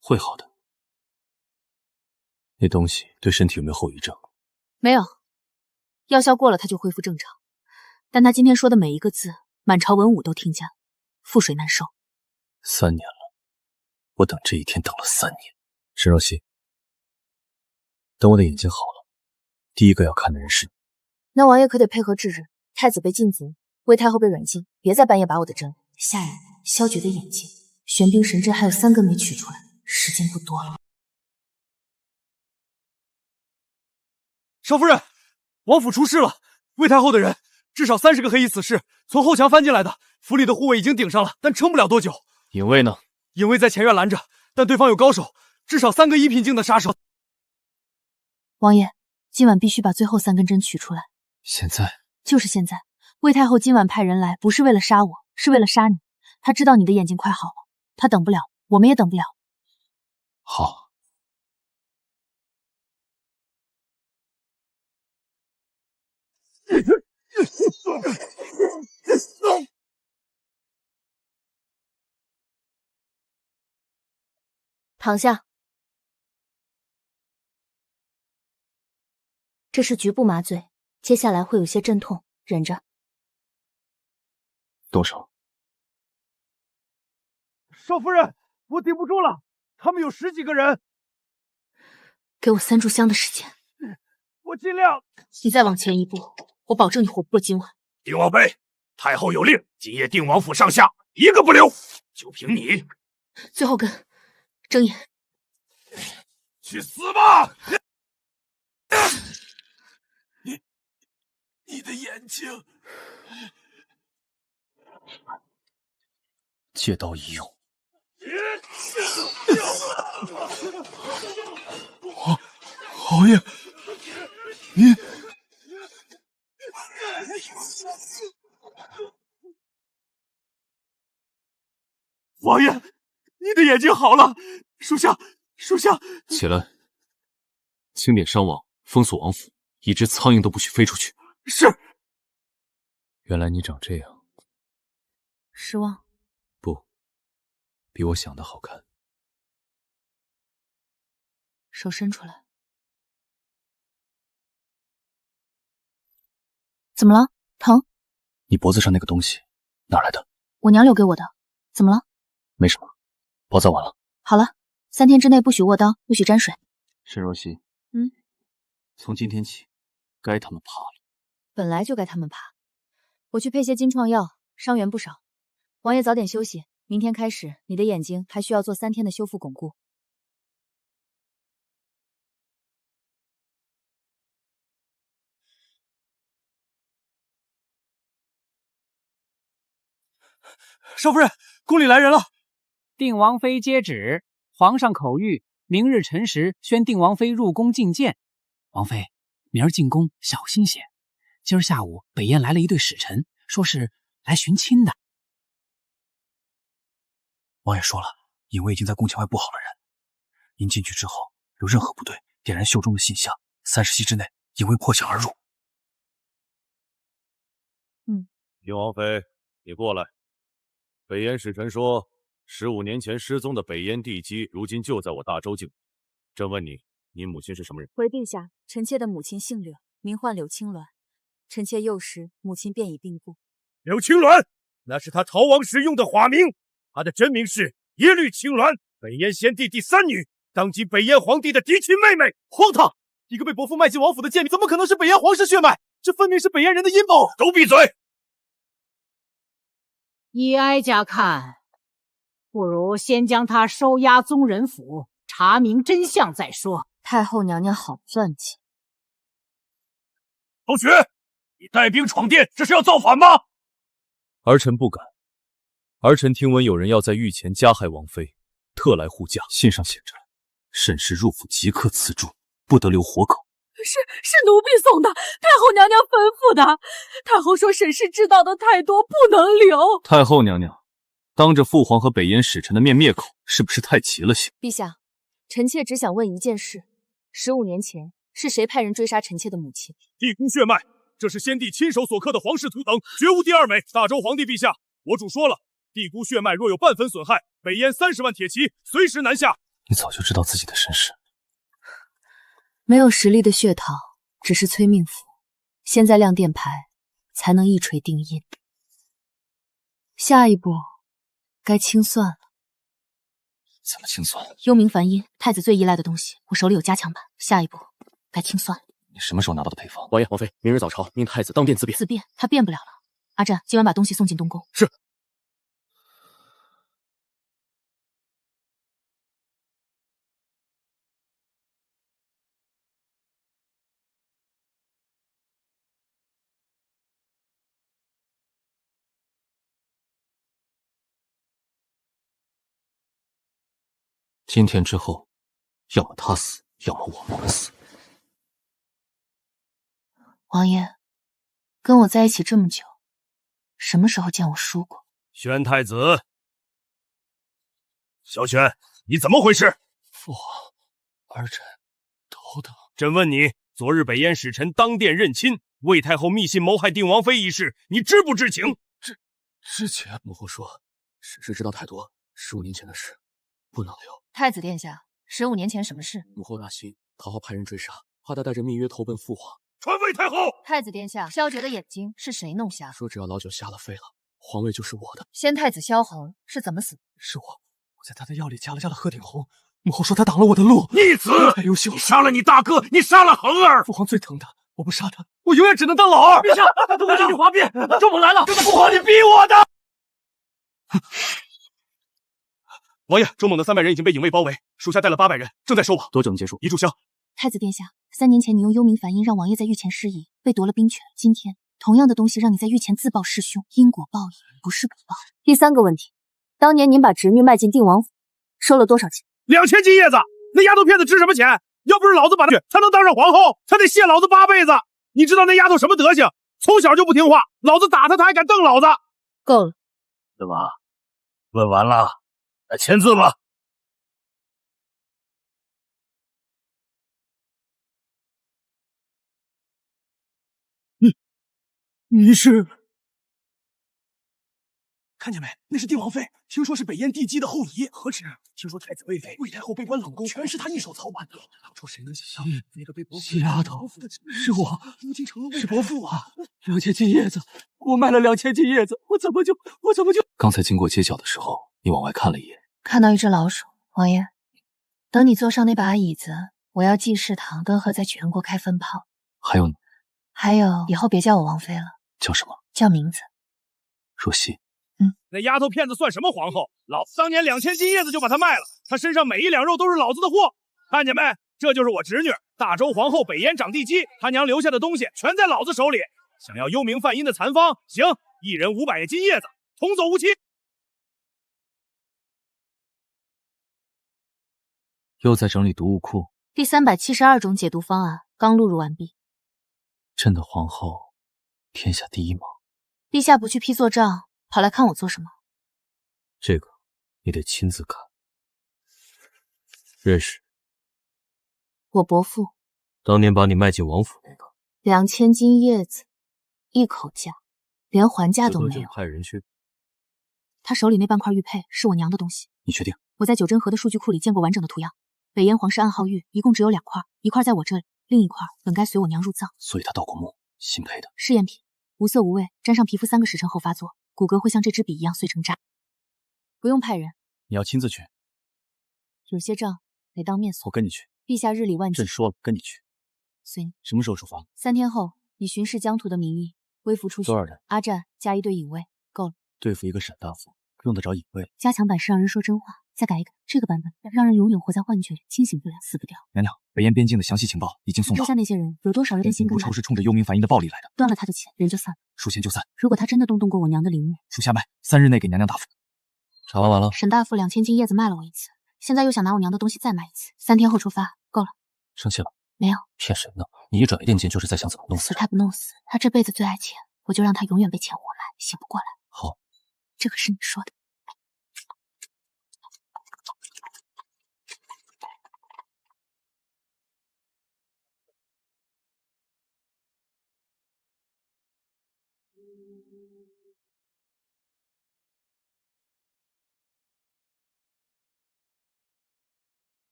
会好的。那东西对身体有没有后遗症？没有，药效过了他就恢复正常。但他今天说的每一个字，满朝文武都听见了，覆水难收。3年了，我等这一天等了3年。沈若曦，等我的眼睛好了，第一个要看的人是你。那王爷可得配合治日，太子被禁足，魏太后被软禁，别在半夜拔我的针。下人萧绝的眼睛，玄冰神针还有3根没取出来，时间不多了。少夫人，王府出事了，魏太后的人至少30个黑衣死士从后墙翻进来的，府里的护卫已经顶上了，但撑不了多久。尹卫呢？尹卫在前院拦着，但对方有高手，至少3个1品境的杀手。王爷，今晚必须把最后3根针取出来。现在？就是现在。魏太后今晚派人来，不是为了杀我，是为了杀你。她知道你的眼睛快好了，她等不了，我们也等不了。好。躺下。这是局部麻醉，接下来会有些阵痛，忍着。动手。少夫人，我顶不住了，他们有10几个人。给我3炷香的时间。我尽量。你再往前一步，我保证你活不过今晚。丁王妃，太后有令，今夜定王府上下一个不留。就凭你，最后根，睁眼。去死吧！你的眼睛，借刀一用。王爷，您。王爷，你的眼睛好了。属下。起来，清点伤亡，封锁王府，一只苍蝇都不许飞出去。是。原来你长这样。失望？不，比我想的好看。手伸出来。怎么了？疼？你脖子上那个东西哪来的？我娘留给我的。怎么了？没什么，包扎完了。好了，3天之内不许握刀，不许沾水。沈若曦，从今天起，该他们怕了。本来就该他们怕。我去配些金创药，伤员不少。王爷早点休息，明天开始，你的眼睛还需要做3天的修复巩固。少夫人，宫里来人了。定王妃接旨，皇上口谕，明日辰时宣定王妃入宫觐见。王妃，明儿进宫小心些。今儿下午北燕来了一队使臣，说是来寻亲的。王爷说了，尹卫已经在宫墙外布好了人，您进去之后，有任何不对，点燃袖中的信箱，30息之内引卫破墙而入。宁王妃，你过来。北燕使臣说，15年前失踪的北燕帝姬，如今就在我大周境。朕问你，你母亲是什么人？回陛下，臣妾的母亲姓柳，名唤柳青鸾。臣妾幼时，母亲便已病故。柳青鸾，那是他逃亡时用的花名，他的真名是耶律青鸾，北燕先帝第3女，当今北燕皇帝的嫡亲妹妹。荒唐！一个被伯父卖进王府的贱民，怎么可能是北燕皇室血脉？这分明是北燕人的阴谋！都闭嘴！依哀家看，不如先将他收押宗人府，查明真相再说。太后娘娘好算计。同学，你带兵闯殿，这是要造反吗？儿臣不敢。儿臣听闻有人要在御前加害王妃，特来护驾。信上写着，沈氏入府即刻辞住，不得留活口。是奴婢送的，太后娘娘吩咐的。太后说沈氏知道的太多，不能留。太后娘娘当着父皇和北燕使臣的面灭口，是不是太急了些？陛下，臣妾只想问一件事：15年前是谁派人追杀臣妾的母亲？地宫血脉，这是先帝亲手所刻的皇室图腾，绝无第二枚。大周皇帝陛下，我主说了，地宫血脉若有半分损害，北燕30万铁骑随时南下。你早就知道自己的身世。没有实力的血桃，只是催命符。现在亮殿牌，才能一锤定音。下一步，该清算了。怎么清算？幽冥梵音，太子最依赖的东西，我手里有加强版。下一步，该清算了。你什么时候拿到的配方？王爷、王妃，明日早朝命太子当殿自便。自便？他变不了了。阿战，今晚把东西送进东宫。是。今天之后，要么他死，要么我们死。王爷，跟我在一起这么久，什么时候见我输过？宣太子，小轩，你怎么回事？父皇，儿臣头疼。朕问你，昨日北燕使臣当殿认亲，魏太后密信谋害定王妃一事，你知不知情？知情。母后说，沈氏知道太多，15年前的事不能留。太子殿下，15年前什么事？母后大喜，讨好派人追杀，怕他带着密约投奔父皇。传魏太后。太子殿下，萧哲的眼睛是谁弄瞎？说只要老九下了废了，皇位就是我的。先太子萧恒是怎么死？是我在他的药里加了鹤顶红。母后说他挡了我的路。逆子！太优秀了！你杀了你大哥，你杀了恒儿。父皇最疼他，我不杀他，我永远只能当老二。陛下，东宫禁止哗变，周猛来了！父皇，你逼我的！王爷，周猛的300人已经被影卫包围，属下带了800人，正在收网。多久能结束？一炷香。太子殿下，3年前你用幽冥梵音让王爷在御前失仪，被夺了兵权。今天同样的东西让你在御前自报师兄，因果报应，不是不报。第3个问题，当年您把侄女卖进定王府，收了多少钱？2000金叶子。那丫头片子值什么钱？要不是老子把她才能当上皇后，她得谢老子8辈子。你知道那丫头什么德行？从小就不听话，老子打她，她还敢瞪老子。够了。怎么？问完了？来签字吧。你是？看见没？那是定王妃，听说是北燕帝姬的后姨。何止？听说太子魏妃、魏太后被关冷宫，全是她一手操办的。当初谁能想象那个被伯父丫头是我，如今成了是伯父啊！2000金叶子，我卖了2000金叶子，我怎么就？刚才经过街角的时候，你往外看了一眼，看到一只老鼠。王爷，等你坐上那把椅子，我要祭祀堂跟和在全国开分炮。还有呢？还有，以后别叫我王妃了，叫什么？叫名字。若曦。那丫头片子算什么皇后？老子当年2000金叶子就把她卖了，她身上每一两肉都是老子的货。看见没？这就是我侄女，大周皇后北燕长帝姬，她娘留下的东西全在老子手里。想要幽冥梵音的残方，行，1人500金叶子，同走无期。又在整理读物库。第372种解读方案刚录入完毕。朕的皇后，天下第一吗？陛下不去批作账，跑来看我做什么？这个你得亲自看。认识。我伯父当年把你卖进王府那个，2000斤叶子，一口价，连还价都没有。害人去。他手里那半块玉佩是我娘的东西。你确定？我在九真河的数据库里见过完整的图样。北燕皇室暗号玉一共只有2块，一块在我这里，另一块本该随我娘入葬。所以他盗过墓，新配的。试验品，无色无味，沾上皮肤3个时辰后发作，骨骼会像这支笔一样碎成渣。不用派人，你要亲自去？有些账得当面算。我跟你去。陛下日理万机。朕说了，跟你去。随你。什么时候出发？3天后，以巡视疆土的名义微服出巡。多少人？阿战加1队隐卫，够了。对付一个沈大夫，用得着隐卫？加强版是让人说真话，再改一改。这个版本让人永远活在幻觉里，清醒不了，死不掉。娘娘，北燕边境的详细情报已经送到。手下那些人有多少人心跟无仇是冲着幽冥反应的暴力来的。断了他的钱，人就散了。说钱就散。如果他真的动过我娘的陵墓，属下脉，3日内给娘娘答复。查完了。沈大夫2000斤叶子卖了我一次，现在又想拿我娘的东西再卖一次。3天后出发，够了。生气了？没有。骗谁呢？你一转移定金就是在想怎么弄死他不弄死，他这辈子最爱钱，我就让他永远被钱活埋，醒不过来。好，这可是你说的。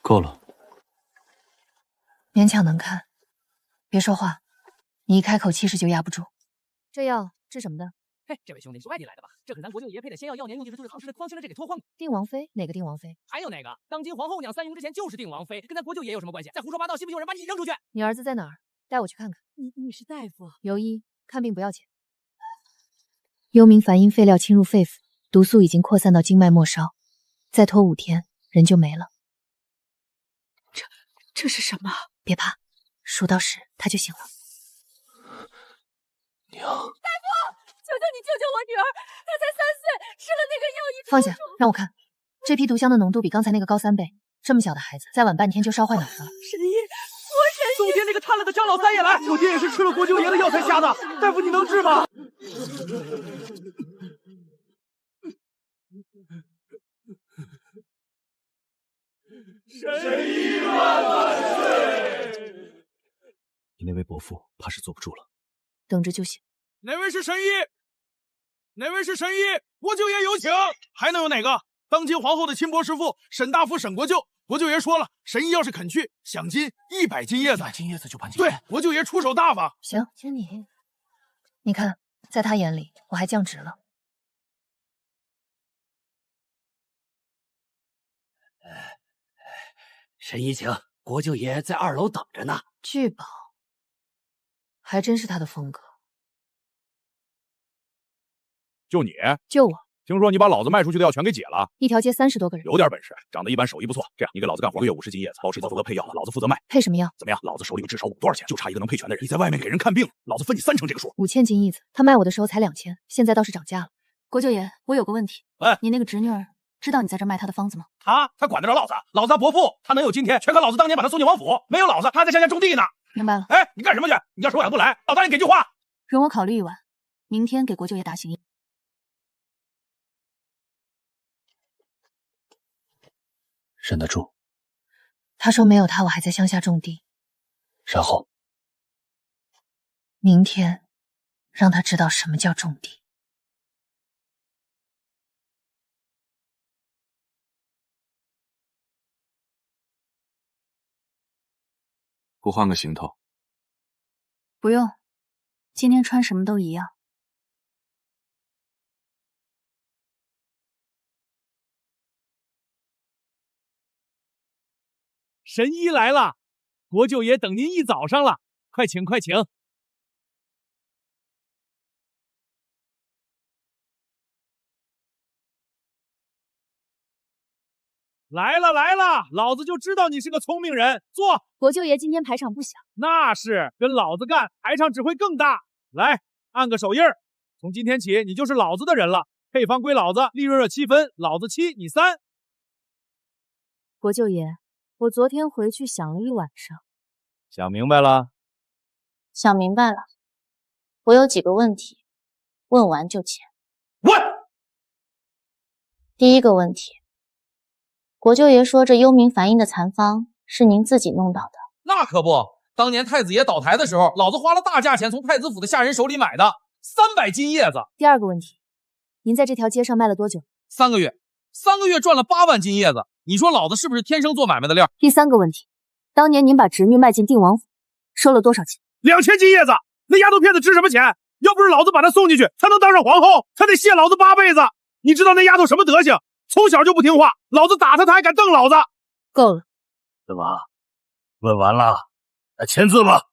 够了。勉强能看，别说话，你一开口气势就压不住。这药治什么的？嘿，这位兄弟是外地来的吧？这可咱国舅爷配的仙药，药年用就是好使的，方生的这给脱换过。定王妃？哪个定王妃？还有哪个？当今皇后娘3营之前就是定王妃，跟咱国舅爷有什么关系？再胡说八道，信不信有人把你扔出去？你儿子在哪儿？带我去看看。你是大夫？游医，看病不要钱。幽冥反应废料侵入肺腑，毒素已经扩散到经脉末梢，再拖5天，人就没了。这是什么？别怕，数到10他就醒了。娘，大夫，求求你救救我女儿，她才3岁，吃了那个药一放下，让我看。这批毒香的浓度比刚才那个高3倍，这么小的孩子再晚半天就烧坏脑子了。神医，我神医！昨天那个贪婪的张老三也来，我爹也是吃了国舅爷的药才瞎的。大夫，你能治吗？神医万万岁！你那位伯父怕是坐不住了。等着就行。哪位是神医？哪位是神医？国舅爷有请。还能有哪个？当今皇后的亲伯师父沈大夫沈国舅。国舅爷说了，神医要是肯去，赏金100斤叶子。100斤叶子就判金。对，国舅爷出手大方。行，请你。你看，在他眼里，我还降职了。神医请，国舅爷在2楼等着呢。聚宝，还真是他的风格。就你？就我。听说你把老子卖出去的药全给解了，一条街30多个人，有点本事，长得一般，手艺不错。这样，你给老子干活，月50斤叶子，包吃子负责配药，老子负责卖。配什么药？怎么样？老子手里至少5多少钱？就差一个能配全的人。你在外面给人看病，老子分你30%这个数。5000斤叶子，他卖我的时候才2000，现在倒是涨价了。国舅爷，我有个问题。哎，你那个侄女儿知道你在这卖她的方子吗？他管得着老子？老子伯父，他能有今天，全靠老子当年把他送进王府。没有老子，他在乡下种地呢。明白了。哎，你干什么去？你要是晚不来，老大你给句话。容我考虑一晚，明天给国舅爷打行医。忍得住。他说没有他，我还在乡下种地。然后，明天让他知道什么叫种地。不换个行头？不用，今天穿什么都一样。神医来了，国舅爷等您一早上了，快请快请。来了来了，老子就知道你是个聪明人，坐。国舅爷今天排场不小，那是跟老子干，排场只会更大。来，按个手印儿，从今天起你就是老子的人了，配方归老子，利润7分，老子7，你3。国舅爷，我昨天回去想了一晚上，想明白了？想明白了。我有几个问题，问完就签。问。第一个问题，国舅爷说这幽冥反应的残方是您自己弄到的。那可不，当年太子爷倒台的时候，老子花了大价钱从太子府的下人手里买的300斤叶子。第二个问题，您在这条街上卖了多久？3个月，3个月赚了8万斤叶子。你说老子是不是天生做买卖的料？第三个问题，当年您把侄女卖进定王府，收了多少钱？2000斤叶子，那丫头片子值什么钱？要不是老子把她送进去，才能当上皇后，她得谢老子8辈子。你知道那丫头什么德行？从小就不听话，老子打她，她还敢瞪老子。够了，怎么？问完了，来签字吧。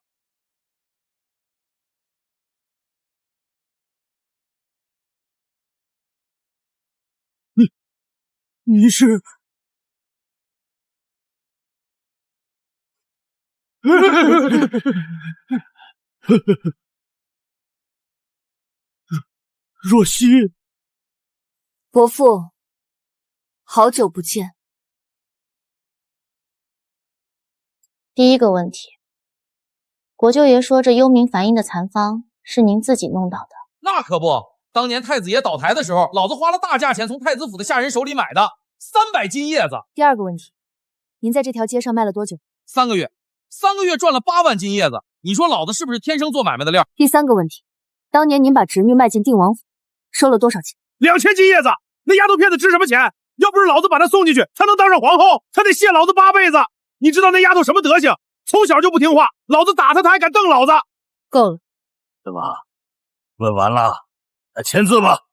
你是？若曦，伯父，好久不见。第一个问题，国舅爷说这幽冥反应的残方是您自己弄到的。那可不，当年太子爷倒台的时候，老子花了大价钱从太子府的下人手里买的300斤叶子。第二个问题，您在这条街上卖了多久？3个月，3个月赚了8万斤叶子。你说老子是不是天生做买卖的料？第三个问题，当年您把侄女卖进定王府，收了多少钱？2000斤叶子，那丫头片子值什么钱？要不是老子把她送进去，才能当上皇后，她得谢老子8辈子。你知道那丫头什么德行？从小就不听话，老子打她，她还敢瞪老子。够了，怎么？问完了，来签字吧。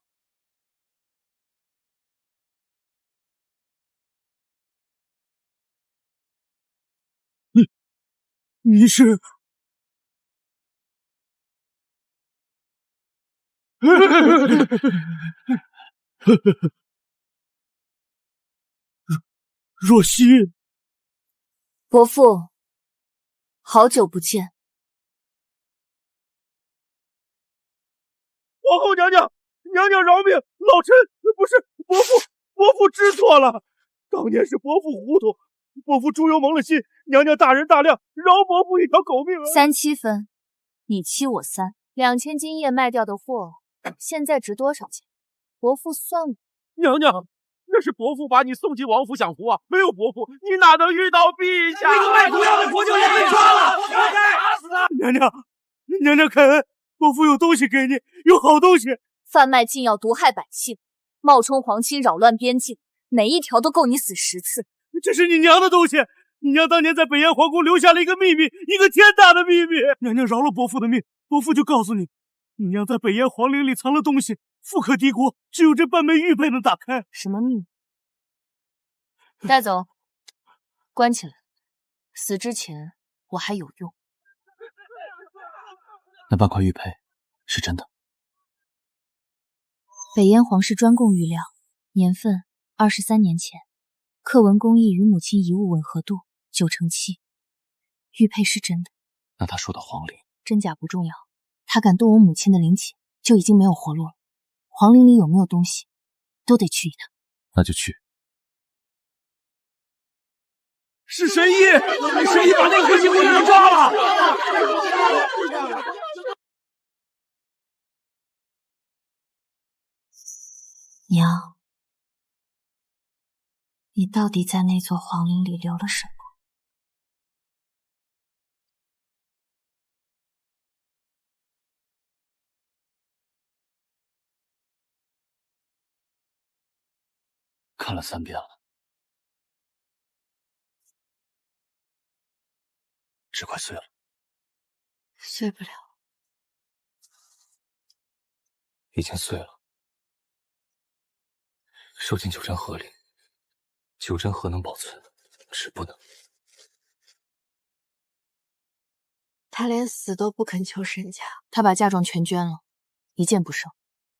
你是？若曦，伯父，好久不见。皇后娘娘，娘娘饶命！老臣不是伯父知错了，当年是伯父糊涂，伯父猪油蒙了心，娘娘大人大量，饶伯父一条狗命啊！3七分，你7我3，2000斤叶卖掉的货，现在值多少钱？伯父算我。娘娘，那是伯父把你送进王府享福啊！没有伯父，你哪能遇到陛下？那个卖毒药的国舅爷被抓了，打死他！娘娘肯恩，伯父有东西给你，有好东西。贩卖禁药毒害百姓，冒充皇亲扰乱边境，哪一条都够你死10次。这是你娘的东西，你娘当年在北燕皇宫留下了一个秘密，一个天大的秘密。娘娘饶了伯父的命，伯父就告诉你，你娘在北燕皇陵里藏了东西，富可敌国，只有这半枚玉佩能打开。什么秘密？带走，关起来。死之前我还有用。那半块玉佩是真的。北燕皇室专供玉料，年份23年前，刻纹工艺与母亲遗物吻合度9成7，玉佩是真的。那他说的皇陵，真假不重要，他敢动我母亲的灵体，就已经没有活路了。皇陵里有没有东西，都得去一趟。那就去。是神医，神医把那个黑心姑娘抓了。娘，你到底在那座皇陵里留了什么？看了3遍了，纸快碎了。碎不了，已经碎了。收进9珍盒里，9珍盒能保存，纸不能。他连死都不肯求沈家，他把嫁妆全捐了，一件不剩。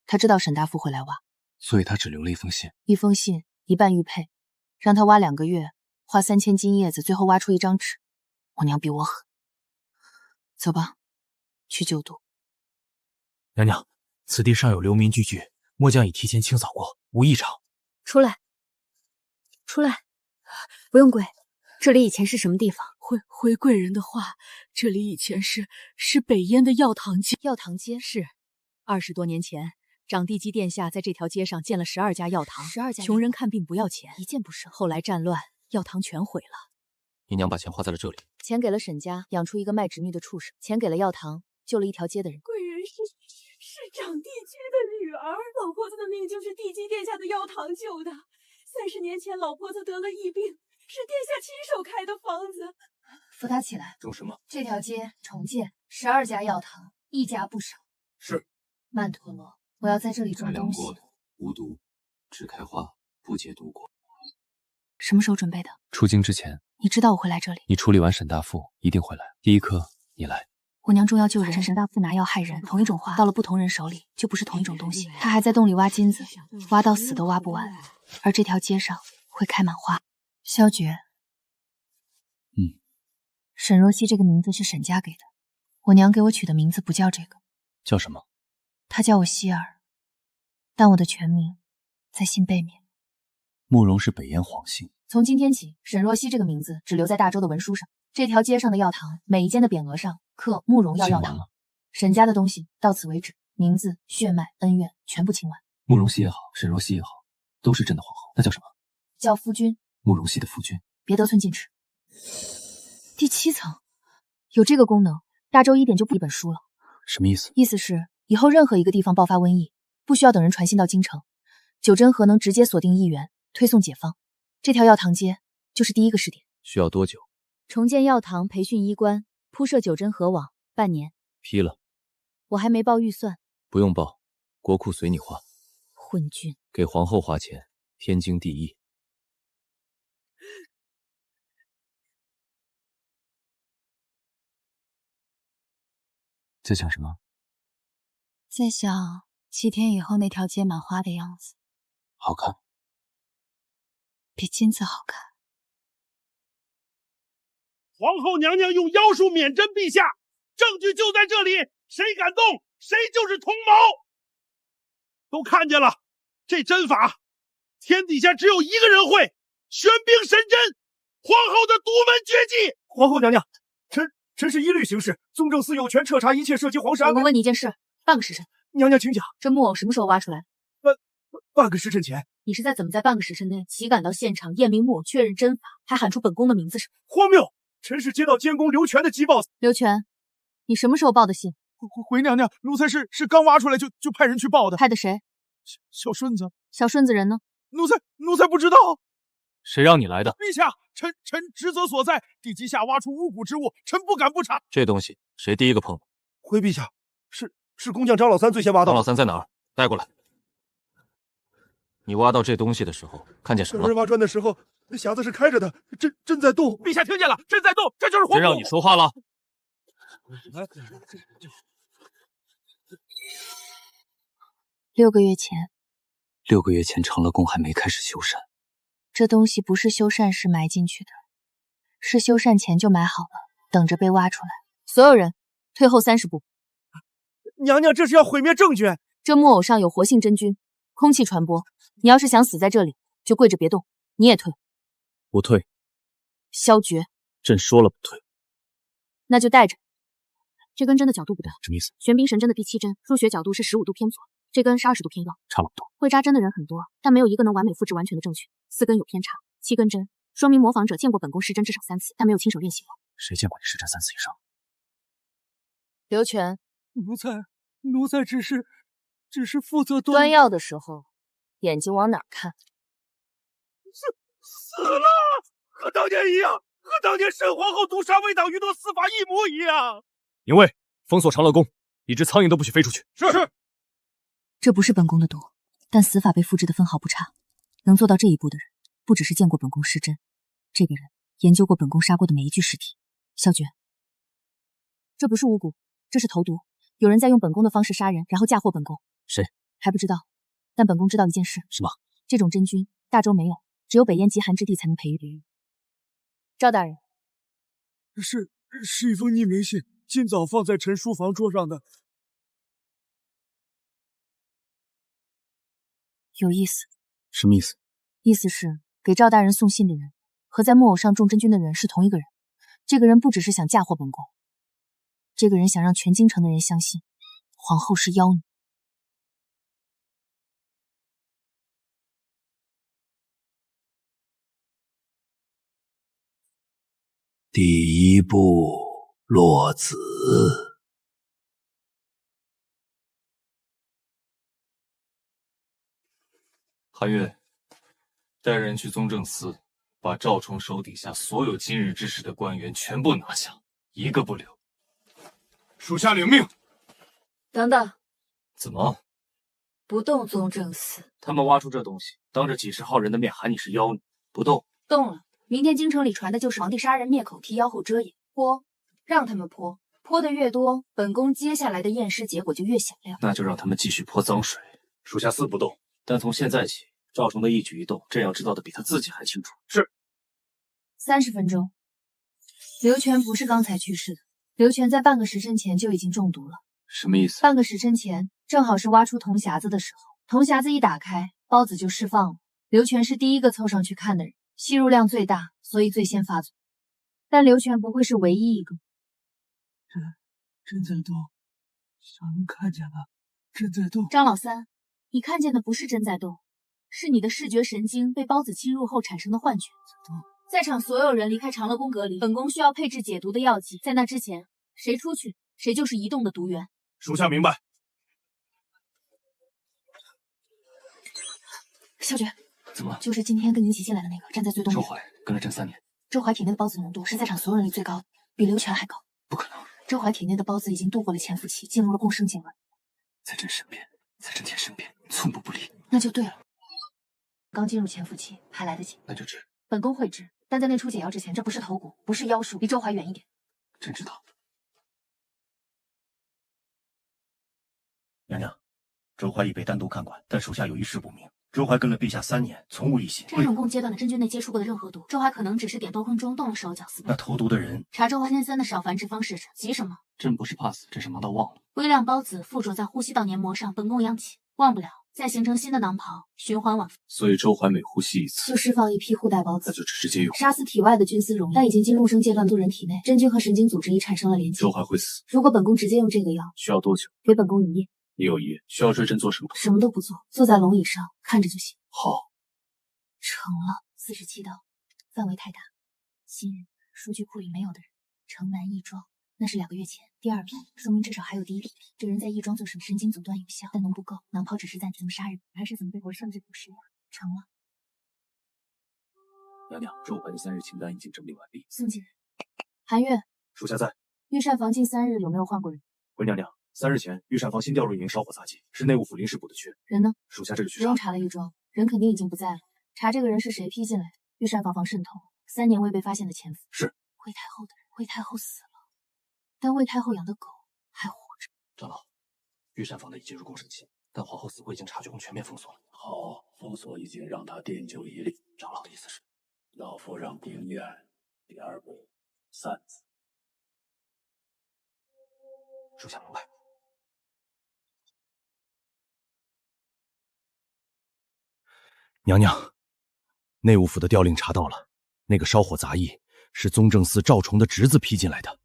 他知道沈大夫会来挖，所以他只留了一封信。一封信，1半玉佩，让他挖2个月，花3000斤叶子，最后挖出一张纸。我娘比我狠。走吧，去救毒。娘娘，此地尚有流民聚居，末将已提前清扫过，无异常。出来，出来，不用跪。这里以前是什么地方？回贵人的话，这里以前是北燕的药堂街。药堂街是，20多年前，长地基殿下在这条街上建了12家药堂，12家穷人看病不要钱，一件不剩。后来战乱，药堂全毁了。你娘把钱花在了这里，钱给了沈家，养出一个卖侄女的畜生；钱给了药堂，救了一条街的人。贵人是长地基的女儿，老婆子的命就是地基殿下的药堂救的。30年前，老婆子得了疫病，是殿下亲手开的方子。扶他起来。种什么？这条街重建12家药堂，一家不少。是。曼陀罗，我要在这里种东西。无毒，只开花，不结毒果。什么时候准备的？出京之前。你知道我会来这里？你处理完沈大富，一定会来。第一颗，你来。我娘重要救人，沈大富拿药害人，同一种花到了不同人手里，就不是同一种东西。他还在洞里挖金子，挖到死都挖不完。而这条街上会开满花。萧绝，沈若曦这个名字是沈家给的，我娘给我取的名字不叫这个。叫什么？她叫我希儿，但我的全名在信背面。慕容是北燕皇姓。从今天起，沈若曦这个名字只留在大周的文书上。这条街上的药堂，每一间的匾额上刻慕容药堂。沈家的东西到此为止，名字、血脉、恩怨全部清完。慕容熙也好，沈若曦也好，都是朕的皇后。那叫什么？叫夫君。慕容熙的夫君。别得寸进尺。第7层有这个功能，大周1点就不一本书了。什么意思？意思是以后任何一个地方爆发瘟疫，不需要等人传信到京城，九真河能直接锁定疫源，推送解方。这条药堂街就是第一个试点。需要多久？重建药堂，培训医官，铺设九真河网，半年。批了。我还没报预算。不用报，国库随你花。昏君，给皇后花钱，天经地义。在想什么？在想7天以后那条街满花的样子。好看。比金子好看。皇后娘娘用妖术免针陛下，证据就在这里，谁敢动，谁就是同谋。都看见了，这针法，天底下只有一个人会，玄冰神针，皇后的独门绝技。皇后娘娘，臣是依律行事，宗正司有权彻查一切涉及皇室安危。我问你一件事，半个时辰。娘娘请讲。这木偶什么时候挖出来？半个时辰前。你是在怎么在半个时辰内骑赶到现场验明木偶确认针法，还喊出本宫的名字时？荒谬！臣是接到监工刘全的急报。刘全，你什么时候报的信？回娘娘，奴才是刚挖出来就派人去报的。派的谁？小顺子。小顺子人呢？奴才不知道。谁让你来的？陛下，臣职责所在，地基下挖出巫蛊之物，臣不敢不查。这东西谁第一个碰的？回陛下，是工匠张老三最先挖到。张老三在哪儿？带过来。你挖到这东西的时候看见什么？有人挖砖的时候，匣子是开着的，针在动。陛下听见了，针在动，这就是皇后。谁让你说话了？6个月前。6个月前，长乐宫还没开始修缮。这东西不是修缮时埋进去的，是修缮前就埋好了，等着被挖出来。所有人退后30步。娘娘，这是要毁灭证据。这木偶上有活性真菌，空气传播。你要是想死在这里，就跪着别动。你也退。不退。萧绝，朕说了不退。那就带着。这根针的角度不对。什么意思？玄冰神针的第7针，入血角度是15度偏左，这根是20度偏右，差不多。会扎针的人很多，但没有一个能完美复制完全的正确。4根有偏差，7根针，说明模仿者见过本宫施针至少3次，但没有亲手练习过。谁见过你施针3次以上？刘全，奴才只是负责端药的时候，眼睛往哪儿看？死了，和当年一样，和当年沈皇后毒杀魏党余诺司法一模一样。营卫，封锁长乐宫，一只苍蝇都不许飞出去。是。这不是本宫的毒，但死法被复制的分毫不差。能做到这一步的人，不只是见过本宫施针，这个人研究过本宫杀过的每一具尸体。萧绝，这不是巫蛊，这是投毒。有人在用本宫的方式杀人，然后嫁祸本宫。谁？还不知道。但本宫知道一件事。什么？这种真菌大周没有，只有北燕极寒之地才能培育。赵大人，是一封匿名信，今早放在臣书房桌上的。有意思。什么意思？意思是给赵大人送信的人和在木偶上种真菌的人是同一个人。这个人不只是想嫁祸本宫，这个人想让全京城的人相信皇后是妖女。第一步落子。韩月，带人去宗正司，把赵崇手底下所有今日之事的官员全部拿下，一个不留。属下领命。等等，怎么？不动宗正司？他们挖出这东西，当着几十号人的面喊你是妖女，不动？动了。明天京城里传的就是皇帝杀人灭口，替妖后遮掩。泼，让他们泼，泼的越多，本宫接下来的验尸结果就越响亮。那就让他们继续泼脏水。属下四不动，但从现在起，赵崇的一举一动，朕要知道的比他自己还清楚。是。30分钟。刘全不是刚才去世的，刘全在半个时辰前就已经中毒了。什么意思？半个时辰前，正好是挖出铜匣子的时候，铜匣子一打开，孢子就释放了。刘全是第一个凑上去看的人，吸入量最大，所以最先发作。但刘全不会是唯一一个。朕在动，小人看见了，朕在动。张老三，你看见的不是朕在动，是你的视觉神经被孢子侵入后产生的幻觉。在场所有人离开长乐宫隔离，本宫需要配置解毒的药剂，在那之前，谁出去，谁就是移动的毒源。属下明白。小雪，怎么了？就是今天跟你一起进来的那个，站在最东边。周怀跟了朕3年，周怀体内的孢子浓度是在场所有人里最高的，比刘全还高。不可能，周怀体内的孢子已经度过了潜伏期，进入了共生阶段。在朕身边，在朕天身边，寸步不离。那就对了，刚进入潜伏期，还来得及。那就治。本宫会治，但在内出解药之前，这不是头骨，不是妖术，离周怀远一点。朕知道。娘娘，周怀已被单独看管，但属下有一事不明。周怀跟了陛下3年，从无异心。这种共阶段的真菌内接触过的任何毒，周怀可能只是点多空中动了手脚4倍。那投毒的人，查周怀天3的少繁殖方式，急什么？朕不是怕死，只是忙到忘了。微量孢子附着在呼吸道黏膜上，本宫阳气忘不了，再形成新的囊泡，循环往复。所以周怀每呼吸一次，就释放一批互带孢子，那就直接用，杀死体外的菌丝容易，但已经进入生阶段的人体内，真菌和神经组织已产生了连接。周怀会死。如果本宫直接用这个药，需要多久？给本宫1夜。你有1夜，需要追朕做什么？什么都不做，坐在龙椅上看着就行。好，成了。47道，范围太大。新日数据库里没有的人，城南义庄，那是2个月前。第2批，说明至少还有第1批。这人在义庄做什么？神经阻断有效，但浓不够，囊泡只是暂时。怎么杀人，还是怎么被活剩这不是呀？成了。娘娘，周怀的3日清单已经整理完毕。送进。韩月，属下在。御膳房近3日有没有换过人？回娘娘，3日前御膳房新调入1名烧火杂技，是内务府临时补的缺。人呢？属下这就去查。不用查了，义庄人肯定已经不在了。查这个人是谁批进来的？御膳房防渗透，3年未被发现的潜伏。是。魏太后的人，魏太后死了，但魏太后养的狗还活着。长老，御膳房的已进入共生期，但皇后死后已经察觉宫全面封锁了。好，封锁已经让他奠酒一例。长老的意思是，老夫让定院第2步散子。属下明白。娘娘，内务府的调令查到了，那个烧火杂役是宗正司赵崇的侄子批进来的，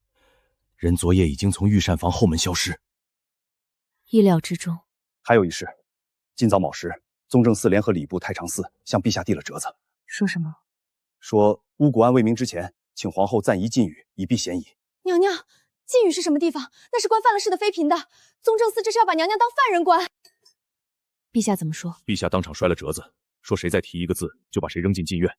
人昨夜已经从御膳房后门消失。意料之中。还有一事，今早卯时，宗正司联合礼部太常司向陛下递了折子，说什么？说巫蛊案未明之前，请皇后暂移禁语，以避嫌疑。娘娘，禁语是什么地方？那是关犯了事的妃嫔的。宗正司这是要把娘娘当犯人管。陛下怎么说？陛下当场摔了折子，说谁再提一个字，就把谁扔进禁院。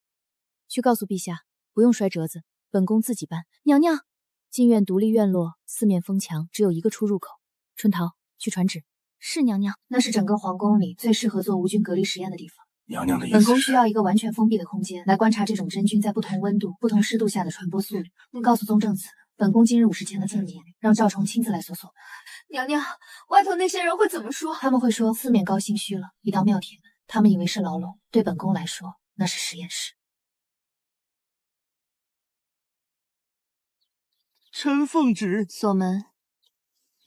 去告诉陛下，不用摔折子，本宫自己办。娘娘，禁院独立院落，四面封墙，只有一个出入口。春桃，去传旨。是娘娘。那是整个皇宫里最适合做无菌隔离实验的地方。娘娘的意思是，本宫需要一个完全封闭的空间来观察这种真菌在不同温度、不同湿度下的传播速率。告诉宗正司，本宫今日午时前的禁言，让赵崇亲自来搜索。娘娘，外头那些人会怎么说？他们会说四面高兴虚了，一道庙铁门，他们以为是牢笼，对本宫来说那是实验室。臣奉旨锁门。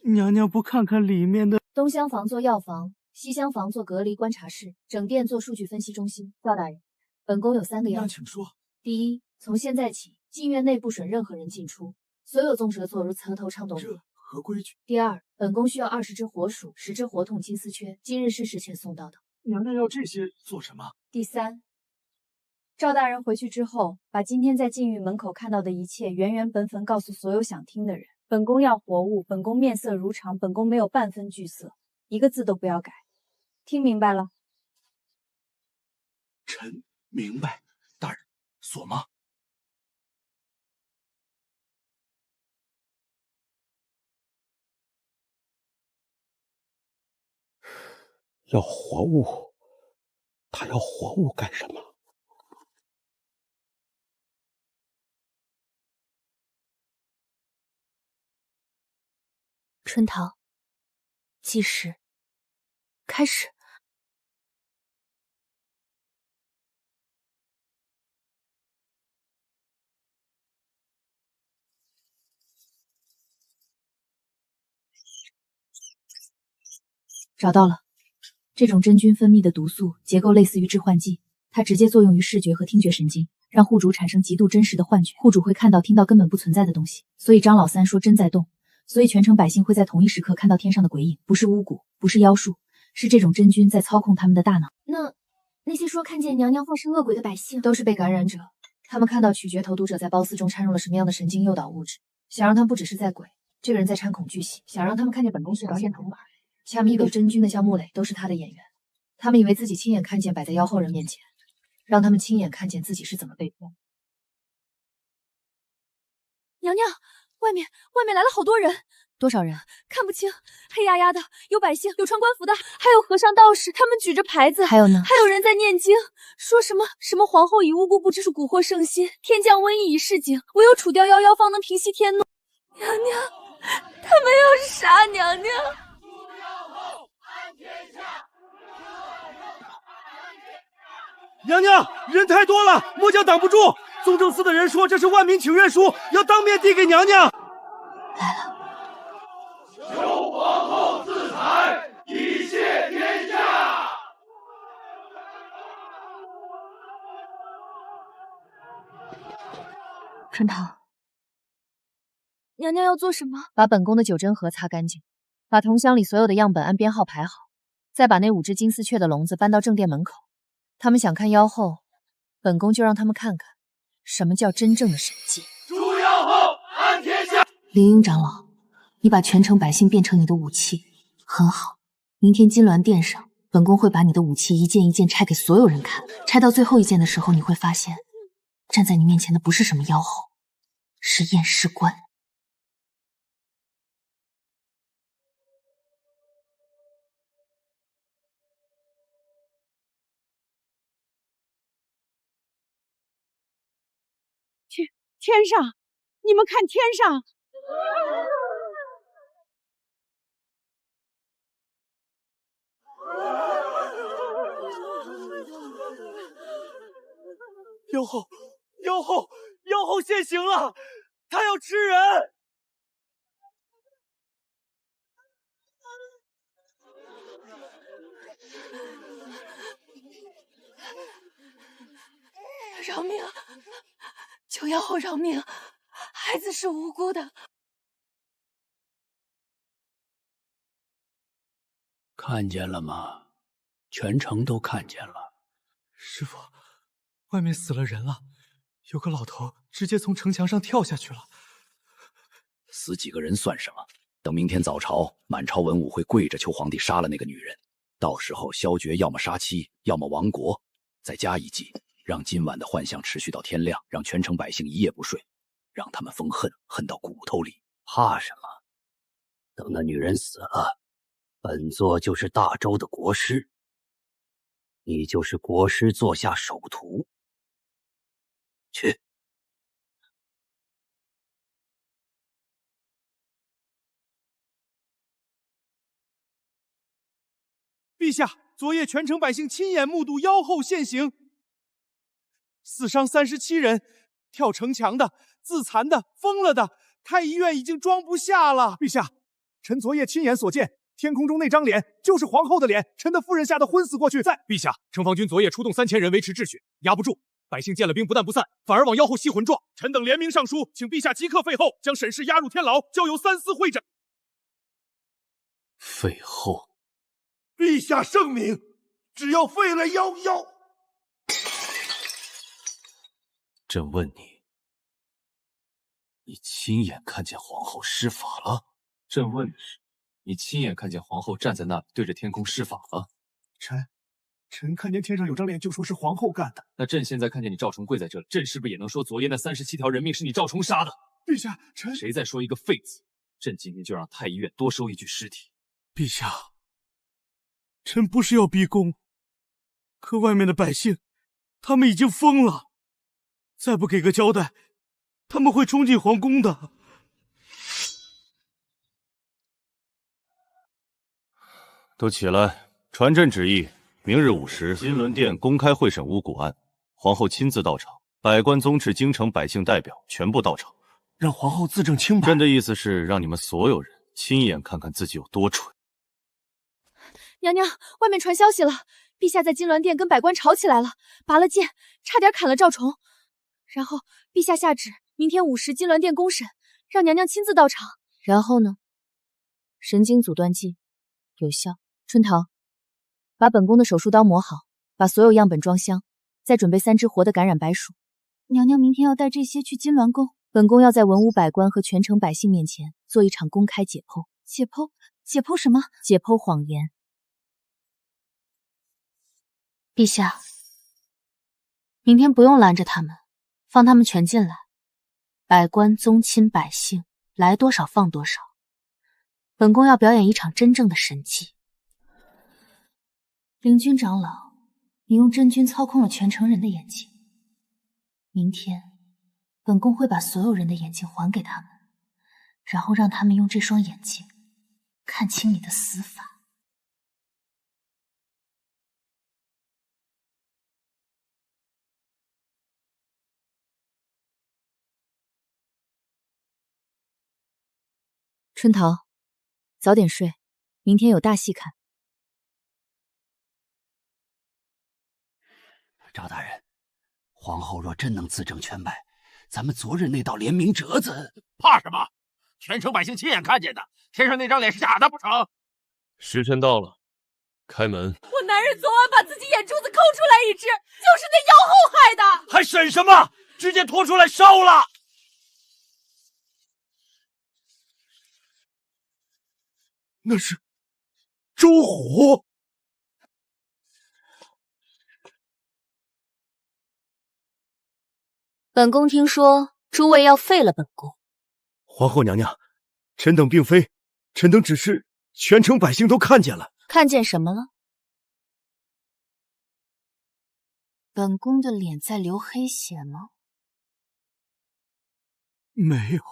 娘娘不看看里面的。东厢房做药房，西厢房做隔离观察室，整殿做数据分析中心。赵大人，本宫有3个要求。请说。第一，从现在起，禁院内不准任何人进出，所有纵蛇座如侧头唱动物。这合规矩。第二，本宫需要20只活鼠，10只活桶金丝雀，今日是时前送到的。娘娘要这些做什么？第三，赵大人回去之后，把今天在禁狱门口看到的一切原原本本告诉所有想听的人。本宫要活物，本宫面色如常，本宫没有半分惧色，一个字都不要改。听明白了？臣明白。大人，锁吗？要活物，他要活物干什么？春桃，计时开始。找到了，这种真菌分泌的毒素结构类似于致幻剂，它直接作用于视觉和听觉神经，让户主产生极度真实的幻觉。户主会看到、听到根本不存在的东西。所以张老三说针在动，所以全城百姓会在同一时刻看到天上的鬼影，不是巫蛊，不是妖术，是这种真菌在操控他们的大脑。那些说看见娘娘化身恶鬼的百姓，都是被感染者，他们看到取决投毒者在褒姒中掺入了什么样的神经诱导物质，想让他们不只是在鬼，这个人在掺恐惧戏，想让他们看见本宫是导演头马。下面一堆真菌的像木磊，都是他的演员。他们以为自己亲眼看见摆在妖后人面前，让他们亲眼看见自己是怎么被骗。娘娘，外面来了好多人。多少人？看不清，黑压压的，有百姓，有穿官服的，还有和尚道士，他们举着牌子。还有呢？还有人在念经，说什么皇后以无辜不知数蛊惑圣心，天降瘟疫以示警，唯有除掉妖妖方能平息天怒。娘娘，他没有杀娘娘。娘娘，人太多了，末将挡不住。宗正司的人说这是万民请愿书，要当面递给娘娘。来了。求皇后自裁，以谢天下。春桃，娘娘要做什么？把本宫的九针盒擦干净，把铜箱里所有的样本按编号排好，再把那5只金丝雀的笼子搬到正殿门口。他们想看妖后，本宫就让他们看看什么叫真正的神迹。诛妖后，安天下。凌云长老，你把全城百姓变成你的武器，很好。明天金銮殿上，本宫会把你的武器一件一件拆给所有人看。拆到最后一件的时候，你会发现，站在你面前的不是什么妖后，是验尸官。天上，你们看天上！妖后，妖后，妖后现形了，她要吃人！饶命！求妖后饶命！孩子是无辜的。看见了吗？全城都看见了。师傅，外面死了人了，有个老头直接从城墙上跳下去了。死几个人算什么？等明天早朝，满朝文武会跪着求皇帝杀了那个女人。到时候萧诀要么杀妻，要么亡国，再加一计，让今晚的幻象持续到天亮，让全城百姓一夜不睡，让他们封恨，恨到骨头里。怕什么？等那女人死了，本座就是大周的国师，你就是国师座下首徒。去。陛下，昨夜全城百姓亲眼目睹妖后现形，死伤37人，跳城墙的、自残的、疯了的，太医院已经装不下了。陛下，臣昨夜亲眼所见，天空中那张脸就是皇后的脸，臣的夫人吓得昏死过去。在陛下，城防军昨夜出动3000人维持秩序，压不住，百姓见了兵不但不散，反而往妖后吸魂撞。臣等联名上书，请陛下即刻废后，将沈氏押入天牢，交由3司会诊。废后。陛下圣明，只要废了妖妖。朕问你，你亲眼看见皇后施法了？朕问的是，你亲眼看见皇后站在那里对着天空施法了？臣看见天上有张脸，就说是皇后干的。那朕现在看见你赵重跪在这里，朕是不是也能说昨夜那37条人命是你赵重杀的？陛下，臣谁再说一个废字，朕今天就让太医院多收一具尸体。陛下，臣不是要逼宫，可外面的百姓，他们已经疯了，再不给个交代，他们会冲进皇宫的。都起来！传朕旨意，明日5时，金銮殿公开会审巫蛊案，皇后亲自到场，百官宗敕京城百姓代表全部到场，让皇后自证清白。朕的意思是让你们所有人亲眼看看自己有多蠢。娘娘，外面传消息了，陛下在金銮殿跟百官吵起来了，拔了剑，差点砍了赵重。然后陛下下旨，明天5时金銮殿公审，让娘娘亲自到场。然后呢？神经阻断剂有效。春桃，把本宫的手术刀磨好，把所有样本装箱，再准备3只活的感染白鼠。娘娘明天要带这些去金銮宫，本宫要在文武百官和全城百姓面前做一场公开解剖。解剖什么？解剖谎言。陛下，明天不用拦着他们，放他们全进来，百官宗亲百姓来多少放多少。本宫要表演一场真正的神迹。灵君长老，你用真君操控了全城人的眼睛。明天，本宫会把所有人的眼睛还给他们，然后让他们用这双眼睛看清你的死法。春桃，早点睡，明天有大戏看。赵大人，皇后若真能自证全白，咱们昨日那道连名折子，怕什么？全城百姓亲眼看见的，天上那张脸是假的不成？时辰到了，开门。我男人昨晚把自己眼珠子抠出来一只，就是那妖后害的。还审什么？直接拖出来烧了！那是周虎。本宫听说诸位要废了本宫。皇后娘娘，臣等并非，臣等只是全城百姓都看见了。看见什么了？本宫的脸在流黑血吗？没有。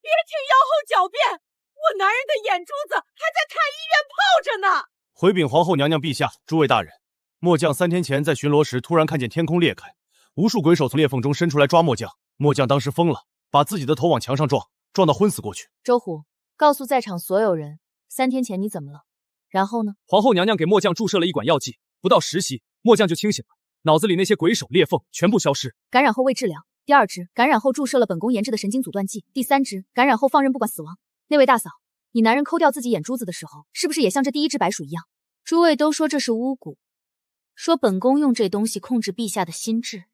别听妖后狡辩，我男人的眼珠子还在太医院泡着呢。回禀皇后娘娘陛下，诸位大人，末将3天前在巡逻时突然看见天空裂开，无数鬼手从裂缝中伸出来抓末将，末将当时疯了，把自己的头往墙上撞，撞到昏死过去。周虎，告诉在场所有人，3天前你怎么了？然后呢？皇后娘娘给末将注射了一管药剂，不到10息，末将就清醒了，脑子里那些鬼手裂缝全部消失。感染后未治疗。第2支感染后注射了本宫研制的神经阻断剂。第3支感染后放任不管死亡。那位大嫂，你男人抠掉自己眼珠子的时候，是不是也像这第1只白鼠一样？诸位都说这是巫蛊，说本宫用这东西控制陛下的心智。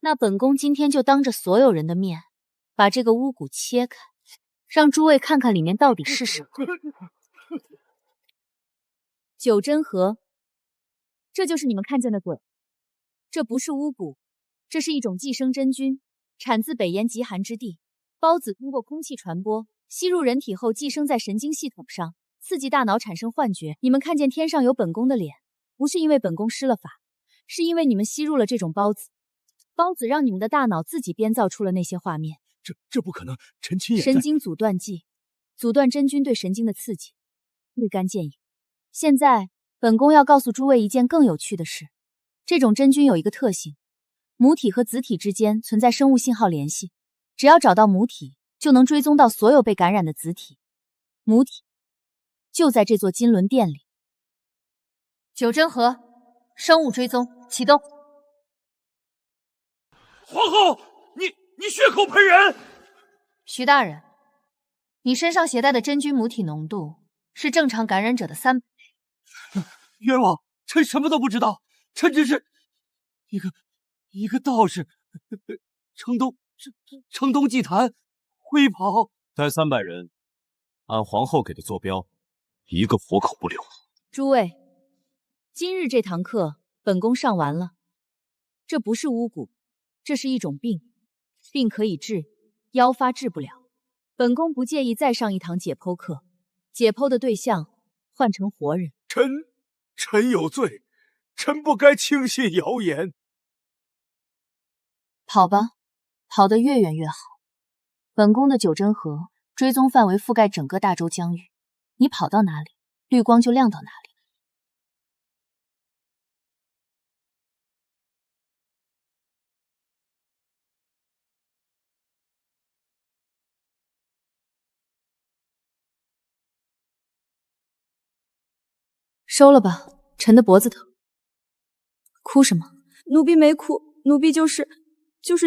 那本宫今天就当着所有人的面，把这个巫蛊切开，让诸位看看里面到底是什么。九真核，这就是你们看见的鬼。这不是巫蛊，这是一种寄生真菌，产自北炎极寒之地。孢子通过空气传播，吸入人体后寄生在神经系统上，刺激大脑产生幻觉。你们看见天上有本宫的脸，不是因为本宫施了法，是因为你们吸入了这种孢子。孢子让你们的大脑自己编造出了那些画面。这不可能，臣亲眼。神经阻断剂，阻断真菌对神经的刺激，立竿见影。现在，本宫要告诉诸位一件更有趣的事。这种真菌有一个特性，母体和子体之间存在生物信号联系，只要找到母体，就能追踪到所有被感染的子体。母体就在这座金銮殿里。九真核，生物追踪启动。皇后，你血口喷人！徐大人，你身上携带的真菌母体浓度是正常感染者的3倍。冤枉，臣什么都不知道，臣只是一个一个道士，城东祭坛，灰袍，带300人，按皇后给的坐标，一个活口不留。诸位，今日这堂课本宫上完了。这不是巫蛊，这是一种病，病可以治，妖发治不了。本宫不介意再上一堂解剖课，解剖的对象换成活人。臣有罪，臣不该轻信谣言。跑吧，跑得越远越好。本宫的九真河追踪范围覆盖整个大周疆域，你跑到哪里，绿光就亮到哪里。收了吧，臣的脖子疼。哭什么？奴婢没哭，奴婢就是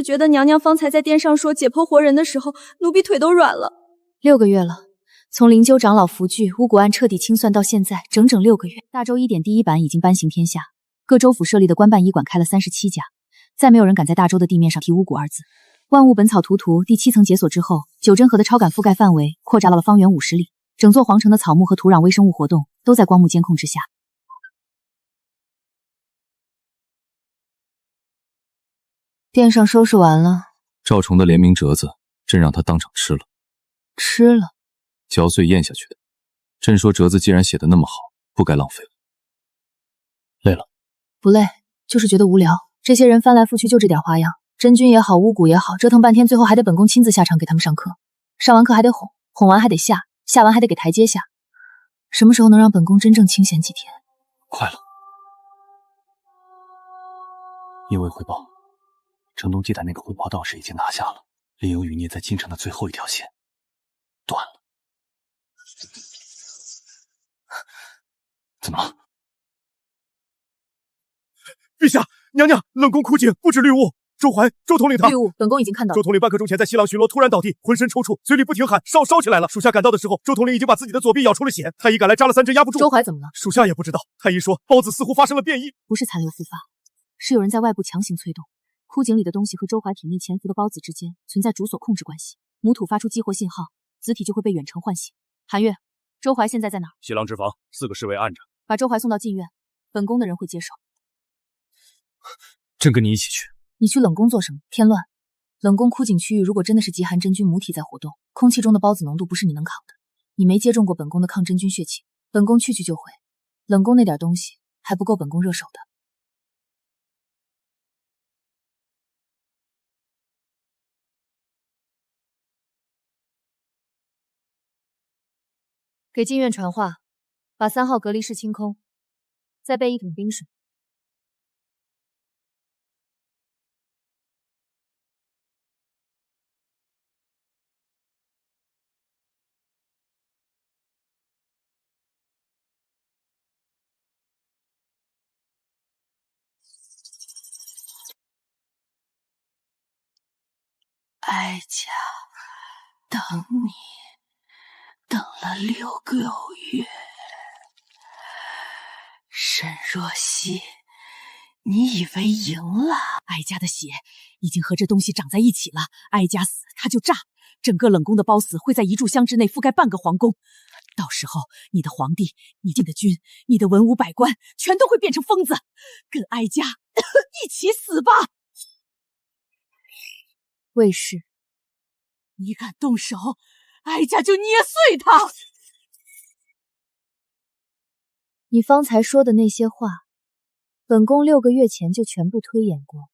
觉得娘娘方才在殿上说解剖活人的时候，奴婢腿都软了。6个月了，从灵鹫长老伏拒巫蛊案彻底清算到现在，整整6个月。大周1典第1版已经颁行天下，各州府设立的官办医馆开了37家，再没有人敢在大周的地面上提巫蛊2字。万物本草图图第7层解锁之后，九真河的超感覆盖范围扩大到了方圆50里，整座皇城的草木和土壤微生物活动都在光幕监控之下。殿上收拾完了，赵崇的联名折子，朕让他当场吃了。吃了？嚼碎咽下去的。朕说折子既然写得那么好，不该浪费。累了？不累，就是觉得无聊。这些人翻来覆去就这点花样，真君也好，巫蛊也好，折腾半天，最后还得本宫亲自下场给他们上课。上完课还得哄，哄完还得下，下完还得给台阶下。什么时候能让本宫真正清闲几天？快了。因为汇报，城东祭坛那个回袍道士已经拿下了，林有余孽在京城的最后一条线断了。怎么了？陛下，娘娘，冷宫枯井不止绿雾。周怀、周统领他绿雾，本宫已经看到了。周统领半刻钟前在西廊巡逻，突然倒地，浑身抽搐，嘴里不停喊烧起来了。属下赶到的时候，周统领已经把自己的左臂咬出了血，太医赶来扎了3针压不住。周怀怎么了？属下也不知道。太医说孢子似乎发生了变异，不是残留复发，是有人在外部强行催动。枯井里的东西和周怀体内潜伏的孢子之间存在主锁控制关系，母土发出激活信号，子体就会被远程唤醒。韩月，周怀现在在哪儿？西廊之房，4个侍卫按着，把周怀送到禁院，本宫的人会接手。朕跟你一起去。你去冷宫做什么？添乱。冷宫枯井区域如果真的是极寒真菌母体在活动，空气中的孢子浓度不是你能扛的。你没接种过本宫的抗真菌血清，本宫去就会。冷宫那点东西还不够本宫热手的。给禁院传话，把3号隔离室清空，再备1桶冰水。哀家等你等了6个月，沈若曦，你以为赢了？哀家的血已经和这东西长在一起了，哀家死他就炸，整个冷宫的孢子会在1炷香之内覆盖半个皇宫，到时候你的皇帝、你的君、你的文武百官全都会变成疯子，跟哀家一起死吧！卫士，你敢动手，哀家就捏碎他！你方才说的那些话，本宫6个月前就全部推演过。